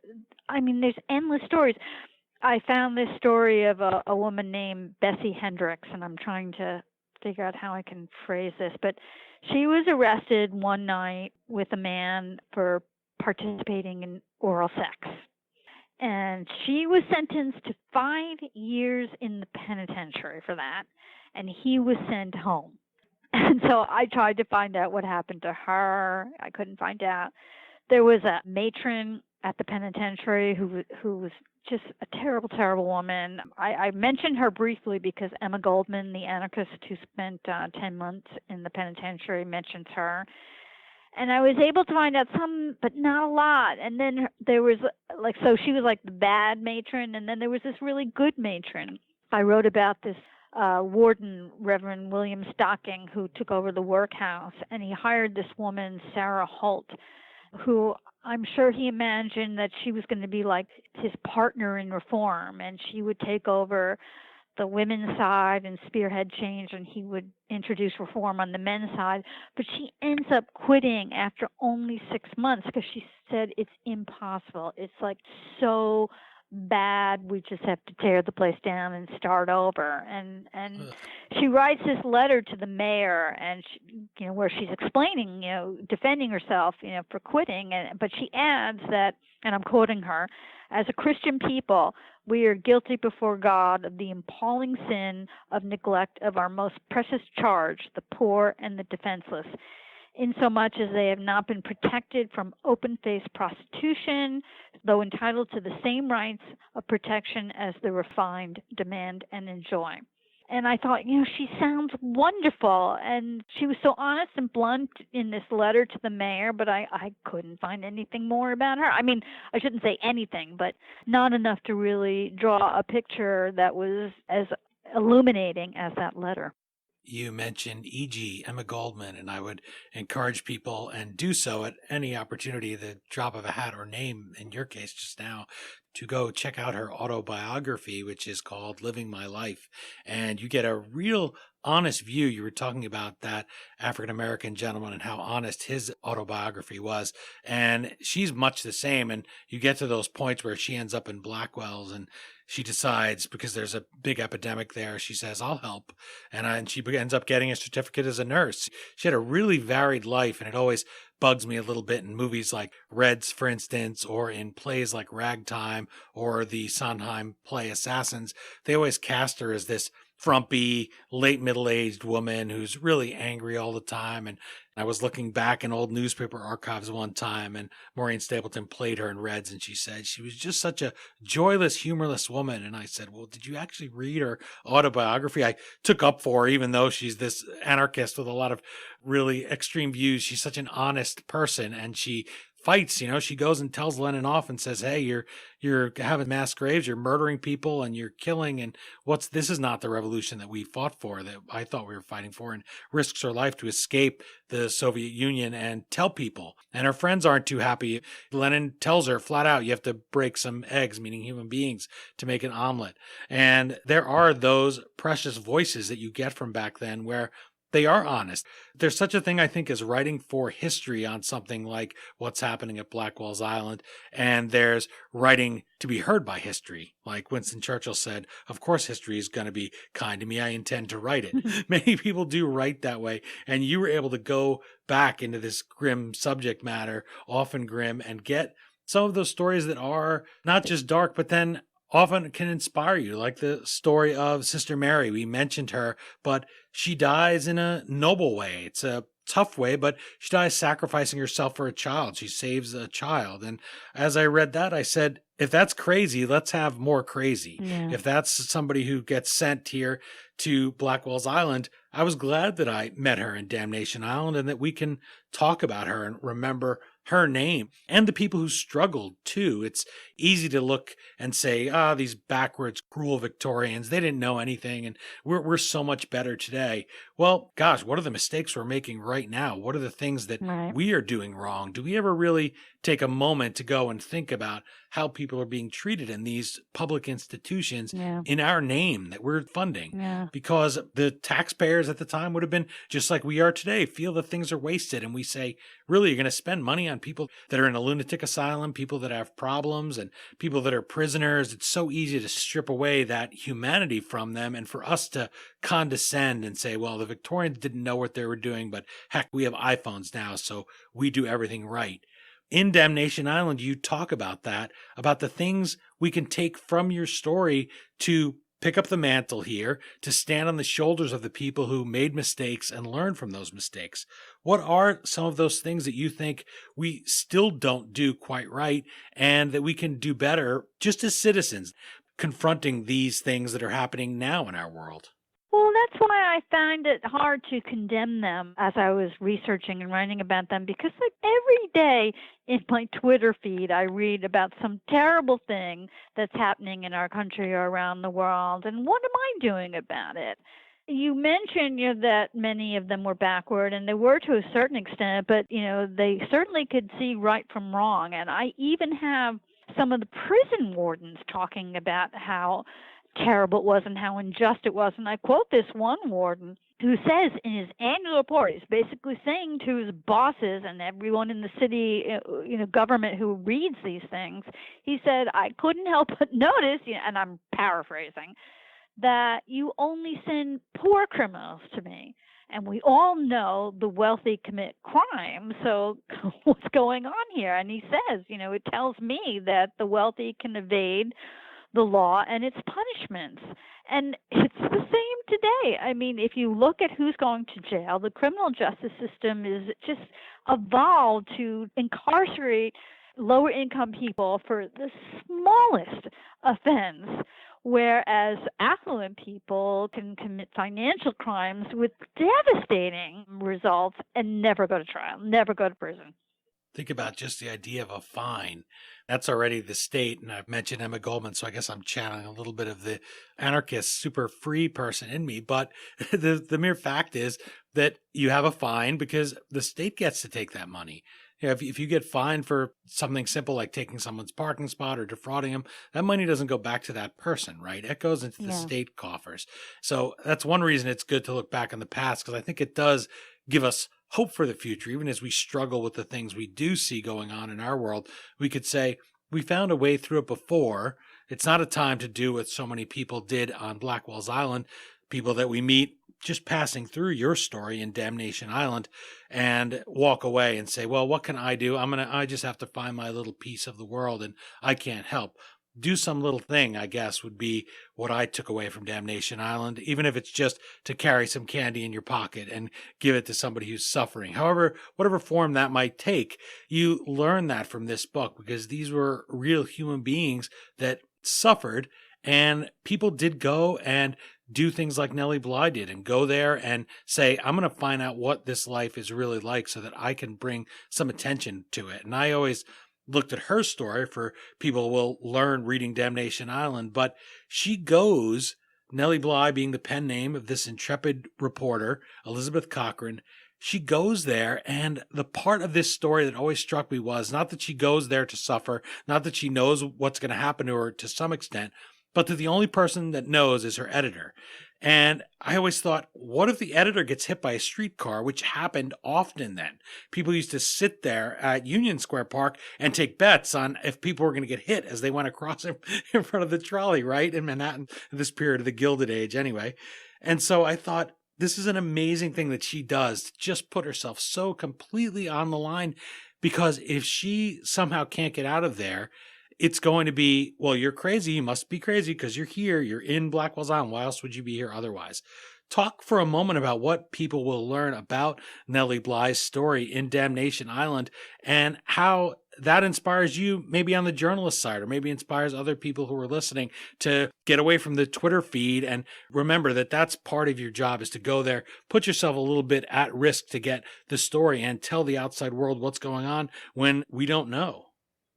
I mean, there's endless stories. I found this story of a woman named Betsy Hendrix, and I'm trying to figure out how I can phrase this, but she was arrested one night with a man for participating in oral sex. And she was sentenced to 5 years in the penitentiary for that, and he was sent home. And so I tried to find out what happened to her. I couldn't find out. There was a matron at the penitentiary who was just a terrible, terrible woman. I mentioned her briefly because Emma Goldman, the anarchist who spent 10 months in the penitentiary, mentions her. And I was able to find out some, but not a lot. And then there was, so she was like the bad matron, and then there was this really good matron. I wrote about this warden, Reverend William Stocking, who took over the workhouse, and he hired this woman, Sarah Holt, who I'm sure he imagined that she was going to be like his partner in reform, and she would take over the women's side and spearhead change, and he would introduce reform on the men's side. But she ends up quitting after only 6 months because she said it's impossible. It's like so bad, we just have to tear the place down and start over. And she writes this letter to the mayor, and she, where she's explaining, defending herself, for quitting. But she adds that, and I'm quoting her, "As a Christian people, we are guilty before God of the appalling sin of neglect of our most precious charge, the poor and the defenseless, insomuch as they have not been protected from open-faced prostitution, though entitled to the same rights of protection as the refined demand and enjoy." And I thought, she sounds wonderful. And she was so honest and blunt in this letter to the mayor, but I couldn't find anything more about her. I mean, I shouldn't say anything, but not enough to really draw a picture that was as illuminating as that letter. You mentioned E.G., Emma Goldman, and I would encourage people, and do so at any opportunity, the drop of a hat or name, in your case just now, to go check out her autobiography, which is called Living My Life. And you get a real honest view. You were talking about that African-American gentleman and how honest his autobiography was. And she's much the same. And you get to those points where she ends up in Blackwell's, and she decides, because there's a big epidemic there, she says, I'll help. And she ends up getting a certificate as a nurse. She had a really varied life, and it always bugs me a little bit in movies like Reds, for instance, or in plays like Ragtime or the Sondheim play Assassins. They always cast her as this frumpy, late middle-aged woman who's really angry all the time. And I was looking back in old newspaper archives one time, and Maureen Stapleton played her in Reds, and she said she was just such a joyless, humorless woman. And I said, well, did you actually read her autobiography? I took up for her, even though she's this anarchist with a lot of really extreme views. She's such an honest person, and she fights, she goes and tells Lenin off and says, hey, you're having mass graves, you're murdering people, and you're killing, and this is not the revolution that we fought for, that I thought we were fighting for, and risks her life to escape the Soviet Union and tell people. And her friends aren't too happy. Lenin tells her flat out, you have to break some eggs, meaning human beings, to make an omelet. And there are those precious voices that you get from back then where they are honest. There's such a thing, I think, as writing for history on something like what's happening at Blackwell's Island, and there's writing to be heard by history. Like Winston Churchill said, of course history is going to be kind to me. I intend to write it. Many people do write that way, and you were able to go back into this grim subject matter, often grim, and get some of those stories that are not just dark, but then often can inspire you, like the story of Sister Mary. We mentioned her, but she dies in a noble way. It's a tough way, but she dies sacrificing herself for a child. She saves a child. And as I read that, I said, if that's crazy, let's have more crazy. Yeah. If that's somebody who gets sent here to Blackwell's Island, I was glad that I met her in Damnation Island, and that we can talk about her and remember her name, and the people who struggled too. It's easy to look and say, these backwards, cruel Victorians, they didn't know anything, and we're so much better today. Well, gosh, what are the mistakes we're making right now? What are the things that we are doing wrong? Do we ever really take a moment to go and think about how people are being treated in these public institutions in our name that we're funding? Because the taxpayers at the time would have been just like we are today, feel that things are wasted. And we say, really, you're going to spend money on man, people that are in a lunatic asylum, people that have problems, and people that are prisoners. It's so easy to strip away that humanity from them and for us to condescend and say, well, the Victorians didn't know what they were doing, but heck, we have iPhones now, so we do everything right. In Damnation Island, you talk about that, about the things we can take from your story to pick up the mantle here, to stand on the shoulders of the people who made mistakes and learn from those mistakes. What are some of those things that you think we still don't do quite right and that we can do better just as citizens confronting these things that are happening now in our world? Well, that's why I find it hard to condemn them as I was researching and writing about them, because like every day in my Twitter feed, I read about some terrible thing that's happening in our country or around the world. And what am I doing about it? You mentioned, that many of them were backward, and they were to a certain extent, but, they certainly could see right from wrong. And I even have some of the prison wardens talking about how terrible it was and how unjust it was. And I quote this one warden who says in his annual report, he's basically saying to his bosses and everyone in the city, government who reads these things, he said, I couldn't help but notice, and I'm paraphrasing, that you only send poor criminals to me. And we all know the wealthy commit crime, so what's going on here? And he says, it tells me that the wealthy can evade the law and its punishments. And it's the same today. I mean, if you look at who's going to jail, the criminal justice system is just evolved to incarcerate lower income people for the smallest offense, whereas affluent people can commit financial crimes with devastating results and never go to trial, never go to prison. Think about just the idea of a fine. That's already the state. And I've mentioned Emma Goldman, so I guess I'm channeling a little bit of the anarchist, super free person in me. But the mere fact is that you have a fine because the state gets to take that money. If you get fined for something simple like taking someone's parking spot or defrauding them, that money doesn't go back to that person, right? It goes into the state coffers. So that's one reason it's good to look back in the past, because I think it does give us hope for the future. Even as we struggle with the things we do see going on in our world, we could say, we found a way through it before. It's not a time to do what so many people did on Blackwell's Island, people that we meet just passing through your story in Damnation Island, and walk away and say, well, what can I do? I just have to find my little piece of the world and I can't help. Do some little thing, I guess, would be what I took away from Damnation Island, even if it's just to carry some candy in your pocket and give it to somebody who's suffering. However, whatever form that might take, you learn that from this book, because these were real human beings that suffered, and people did go and do things like Nellie Bly did and go there and say, I'm going to find out what this life is really like so that I can bring some attention to it. And I always looked at her story, for people will learn reading Damnation Island, but she goes, Nellie Bly being the pen name of this intrepid reporter, Elizabeth Cochran, she goes there, and the part of this story that always struck me was not that she goes there to suffer, not that she knows what's going to happen to her to some extent, but that the only person that knows is her editor. And I always thought, what if the editor gets hit by a streetcar, which happened often then? People used to sit there at Union Square Park and take bets on if people were going to get hit as they went across in front of the trolley, right? In Manhattan, this period of the Gilded Age anyway. And so I thought, this is an amazing thing that she does, to just put herself so completely on the line, because if she somehow can't get out of there, it's going to be, well, you're crazy. You must be crazy because you're here. You're in Blackwell's Island. Why else would you be here otherwise? Talk for a moment about what people will learn about Nellie Bly's story in Damnation Island and how that inspires you, maybe on the journalist side, or maybe inspires other people who are listening to get away from the Twitter feed. And remember that that's part of your job, is to go there, put yourself a little bit at risk to get the story and tell the outside world what's going on when we don't know.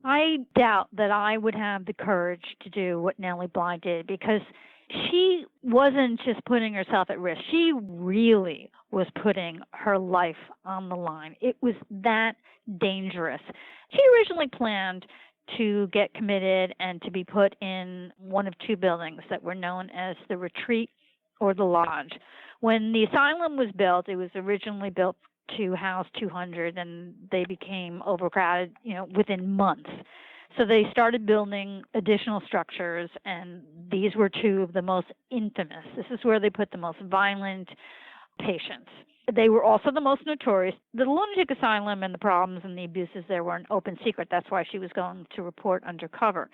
I doubt that I would have the courage to do what Nellie Bly did, because she wasn't just putting herself at risk. She really was putting her life on the line. It was that dangerous. She originally planned to get committed and to be put in one of two buildings that were known as the Retreat or the Lodge. When the asylum was built, it was originally built to house 200, and they became overcrowded, within months. So they started building additional structures, and these were two of the most infamous. This is where they put the most violent patients. They were also the most notorious. The lunatic asylum and the problems and the abuses there were an open secret. That's why she was going to report undercover.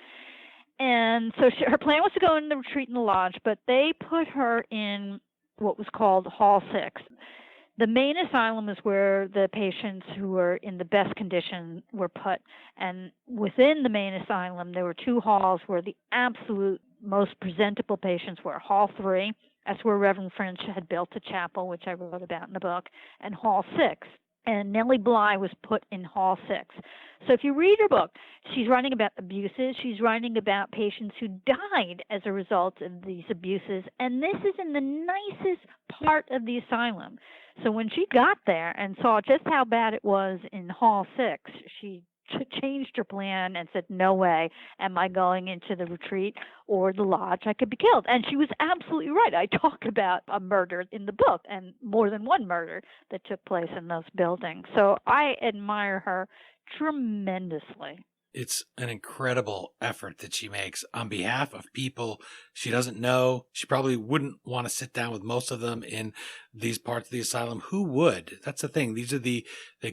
And so her plan was to go in the retreat in the lodge, but they put her in what was called Hall 6. The main asylum is where the patients who were in the best condition were put. And within the main asylum, there were two halls where the absolute most presentable patients were. Hall 3, that's where Reverend French had built a chapel, which I wrote about in the book, and Hall 6. And Nellie Bly was put in Hall 6. So if you read her book, she's writing about abuses. She's writing about patients who died as a result of these abuses. And this is in the nicest part of the asylum. So when she got there and saw just how bad it was in Hall 6, she changed her plan and said, no way am I going into the retreat or the lodge. I could be killed. And she was absolutely right. I talk about a murder in the book, and more than one murder that took place in those buildings. So I admire her tremendously. It's an incredible effort that she makes on behalf of people she doesn't know. She probably wouldn't want to sit down with most of them in these parts of the asylum. Who would? That's the thing. These are they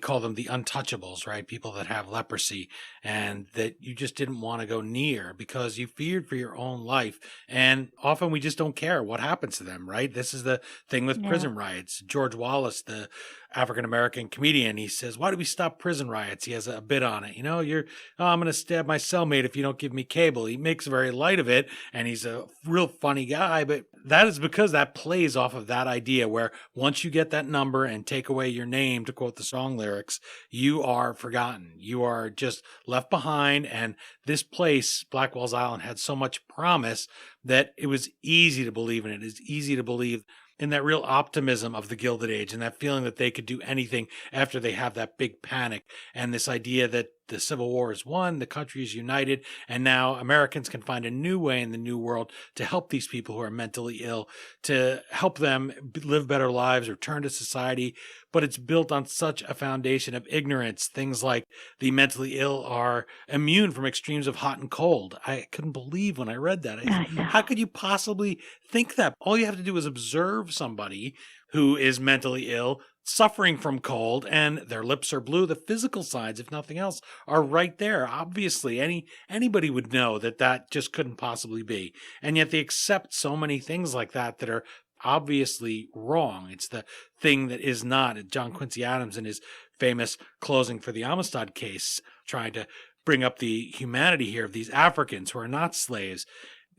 call them the untouchables, right? People that have leprosy and that you just didn't want to go near because you feared for your own life. And often we just don't care what happens to them, right? This is the thing with prison riots. George Wallace, the African-American comedian, he says, why do we stop prison riots? He has a bit on it. I'm going to stab my cellmate if you don't give me cable. He makes very light of it, and he's a real funny guy, but that is because that plays off of that idea where once you get that number and take away your name, to quote the song lyrics, you are forgotten. You are just left behind, and this place, Blackwell's Island, had so much promise that it was easy to believe in it. It's easy to believe in that real optimism of the Gilded Age and that feeling that they could do anything after they have that big panic, and this idea that the Civil War is won, the country is united, and now Americans can find a new way in the new world to help these people who are mentally ill, to help them live better lives, return to society. But it's built on such a foundation of ignorance. Things like the mentally ill are immune from extremes of hot and cold. I couldn't believe when I read that. How could you possibly think that? All you have to do is observe somebody who is mentally ill, suffering from cold, and their lips are blue. The physical signs, if nothing else, are right there. Obviously, anybody would know that just couldn't possibly be. And yet they accept so many things like that are obviously wrong. It's the thing that is not. John Quincy Adams, in his famous closing for the Amistad case, trying to bring up the humanity here of these Africans who are not slaves.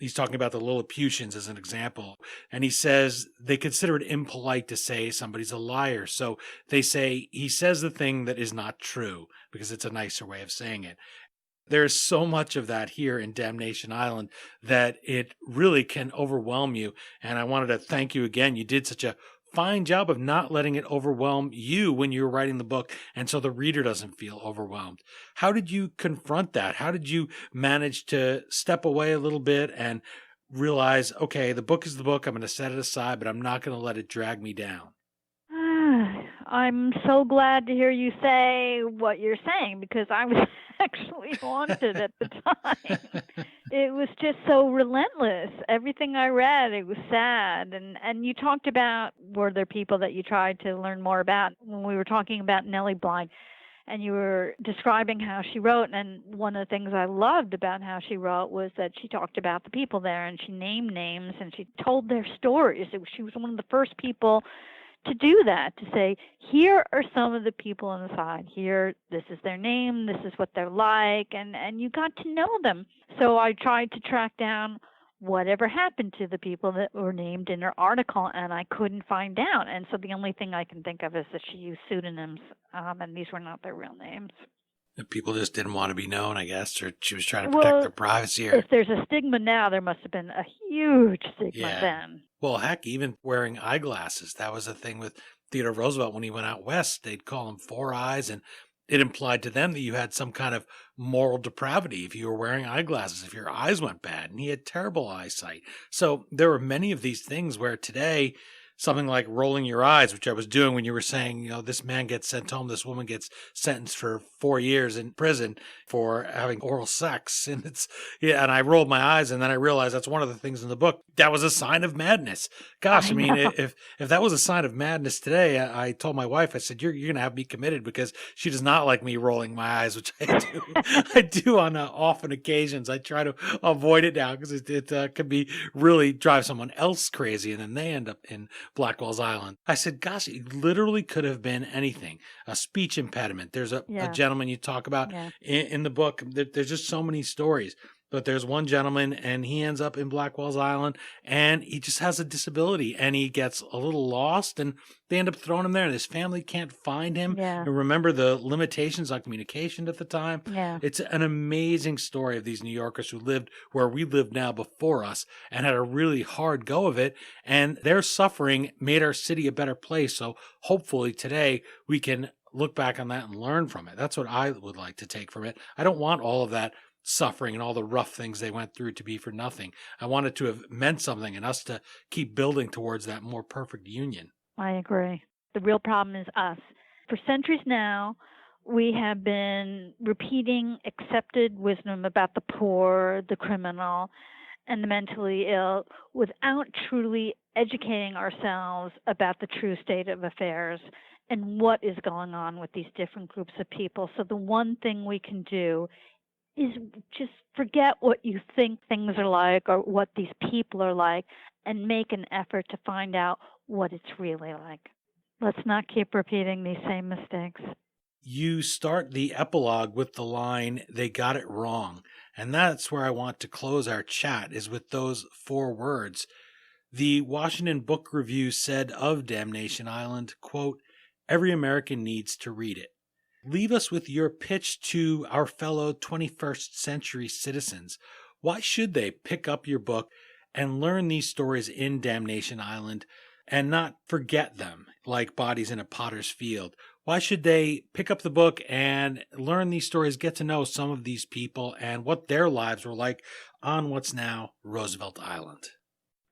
He's talking about the Lilliputians as an example. And he says they consider it impolite to say somebody's a liar. So they say he says the thing that is not true because it's a nicer way of saying it. There's so much of that here in Damnation Island that it really can overwhelm you. And I wanted to thank you again. You did such a fine job of not letting it overwhelm you when you were writing the book, and so the reader doesn't feel overwhelmed. How did you confront that? How did you manage to step away a little bit and realize, okay, the book is the book, I'm going to set it aside, but I'm not going to let it drag me down? I'm so glad to hear you say what you're saying, because I was actually haunted at the time. It was just so relentless. Everything I read, it was sad. And you talked about, were there people that you tried to learn more about when we were talking about Nellie Bly, and you were describing how she wrote. And one of the things I loved about how she wrote was that she talked about the people there, and she named names, and she told their stories. She was one of the first people to do that, to say, here are some of the people inside. Here, this is their name, this is what they're like, and you got to know them. So I tried to track down whatever happened to the people that were named in her article, and I couldn't find out. And so the only thing I can think of is that she used pseudonyms, and these were not their real names. People just didn't want to be known, I guess, or she was trying to protect their privacy. If there's a stigma now, there must have been a huge stigma then. Well, heck, even wearing eyeglasses. That was a thing with Theodore Roosevelt when he went out west. They'd call him Four Eyes, and it implied to them that you had some kind of moral depravity if you were wearing eyeglasses, if your eyes went bad, and he had terrible eyesight. So there were many of these things where today something like rolling your eyes, which I was doing when you were saying, this man gets sent home, this woman gets sentenced for 4 years in prison for having oral sex. And and I rolled my eyes, and then I realized that's one of the things in the book. That was a sign of madness. Gosh, I mean, know. if that was a sign of madness today, I told my wife, I said, you're going to have me committed, because she does not like me rolling my eyes, which I do. I do on often occasions. I try to avoid it now, because it could be really drive someone else crazy, and then they end up in Blackwell's Island. I said, gosh, it literally could have been anything. A speech impediment. There's a gentleman you talk about in the book. There's just so many stories. But there's one gentleman, and he ends up in Blackwell's Island, and he just has a disability, and he gets a little lost, and they end up throwing him there, and his family can't find him. Yeah. And remember the limitations on communication at the time? Yeah. It's an amazing story of these New Yorkers who lived where we live now before us and had a really hard go of it, and their suffering made our city a better place. So hopefully today we can look back on that and learn from it. That's what I would like to take from it. I don't want all of that suffering and all the rough things they went through to be for nothing. I want it to have meant something, and us to keep building towards that more perfect union. I agree. The real problem is us. For centuries now, we have been repeating accepted wisdom about the poor, the criminal, and the mentally ill without truly educating ourselves about the true state of affairs and what is going on with these different groups of people. So the one thing we can do is just forget what you think things are like or what these people are like, and make an effort to find out what it's really like. Let's not keep repeating these same mistakes. You start the epilogue with the line, "They got it wrong." And that's where I want to close our chat, is with those 4 words. The Washington Book Review said of Damnation Island, quote, "Every American needs to read it." Leave us with your pitch to our fellow 21st century citizens. Why should they pick up your book and learn these stories in Damnation Island and not forget them like bodies in a potter's field? Why should they pick up the book and learn these stories, get to know some of these people and what their lives were like on what's now Roosevelt Island?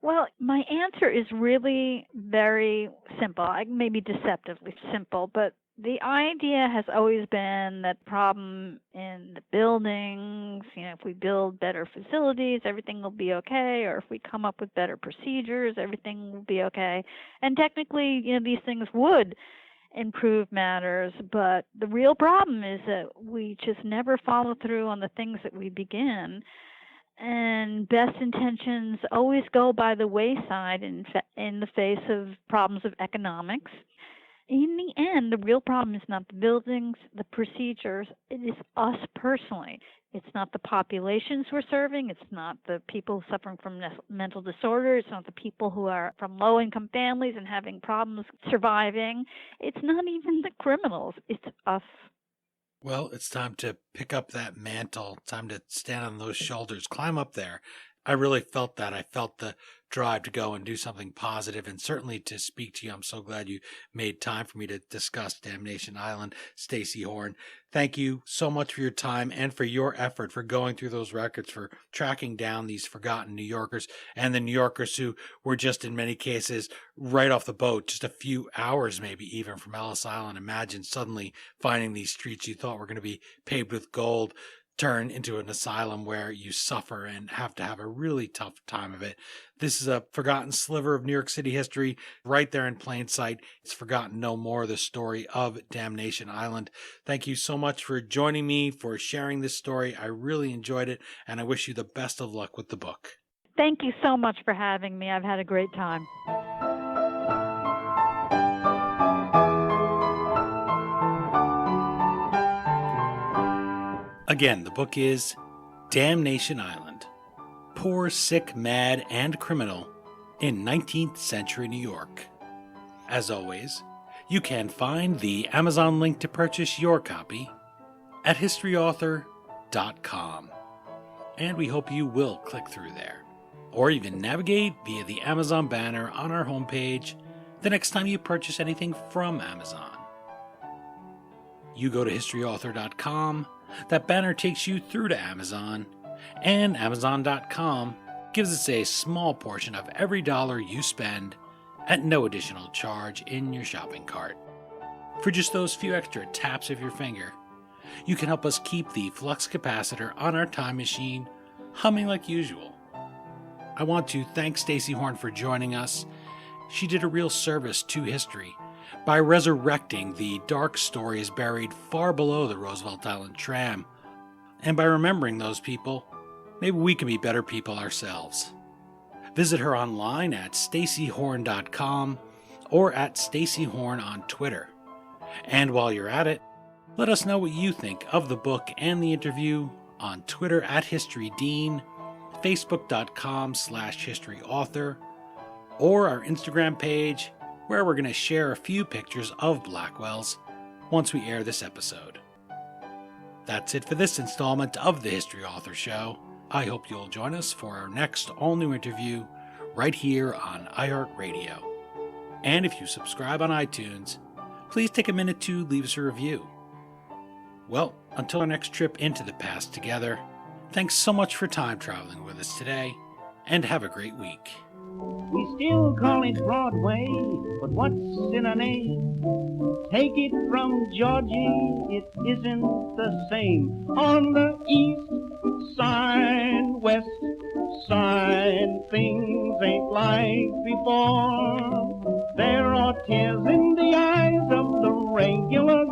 Well, my answer is really very simple, maybe deceptively simple, but the idea has always been that problem in the buildings, if we build better facilities, everything will be okay, or if we come up with better procedures, everything will be okay. And technically, these things would improve matters, but the real problem is that we just never follow through on the things that we begin. And best intentions always go by the wayside in the face of problems of economics. In the end, the real problem is not the buildings, the procedures. It is us personally. It's not the populations we're serving. It's not the people suffering from mental disorder. It's not the people who are from low-income families and having problems surviving. It's not even the criminals. It's us. Well, it's time to pick up that mantle. Time to stand on those shoulders, climb up there. I really felt that. I felt the drive to go and do something positive, and certainly to speak to you. I'm so glad you made time for me to discuss Damnation Island. Stacy Horn, thank you so much for your time and for your effort, for going through those records, for tracking down these forgotten New Yorkers, and the New Yorkers who were just, in many cases, right off the boat, just a few hours maybe even from Ellis Island. Imagine suddenly finding these streets you thought were going to be paved with gold turn into an asylum where you suffer and have to have a really tough time of it. This is a forgotten sliver of New York City history right there in plain sight. It's forgotten no more, the story of Damnation Island. Thank you so much for joining me, for sharing this story. I really enjoyed it, and I wish you the best of luck with the book. Thank you so much for having me. I've had a great time. Again, the book is Damnation Island, Poor, Sick, Mad, and Criminal in 19th Century New York. As always, you can find the Amazon link to purchase your copy at historyauthor.com. And we hope you will click through there, or even navigate via the Amazon banner on our homepage the next time you purchase anything from Amazon. You go to historyauthor.com. That banner takes you through to Amazon, and Amazon.com gives us a small portion of every dollar you spend at no additional charge in your shopping cart. For just those few extra taps of your finger, you can help us keep the flux capacitor on our time machine humming like usual. I want to thank Stacy Horn for joining us. She did a real service to history by resurrecting the dark stories buried far below the Roosevelt Island tram. And by remembering those people, maybe we can be better people ourselves. Visit her online at stacyhorn.com or at Stacy Horn on Twitter. And while you're at it, let us know what you think of the book and the interview on Twitter at HistoryDean, Facebook.com/HistoryAuthor, or our Instagram page, where we're going to share a few pictures of Blackwell's once we air this episode. That's it for this installment of the History Author Show. I hope you'll join us for our next all-new interview right here on iHeartRadio. And if you subscribe on iTunes, please take a minute to leave us a review. Well, until our next trip into the past together, thanks so much for time traveling with us today, and have a great week. We still call it Broadway, but what's in a name? Take it from Georgie, it isn't the same. On the east side, west side, things ain't like before. There are tears in the eyes of the regular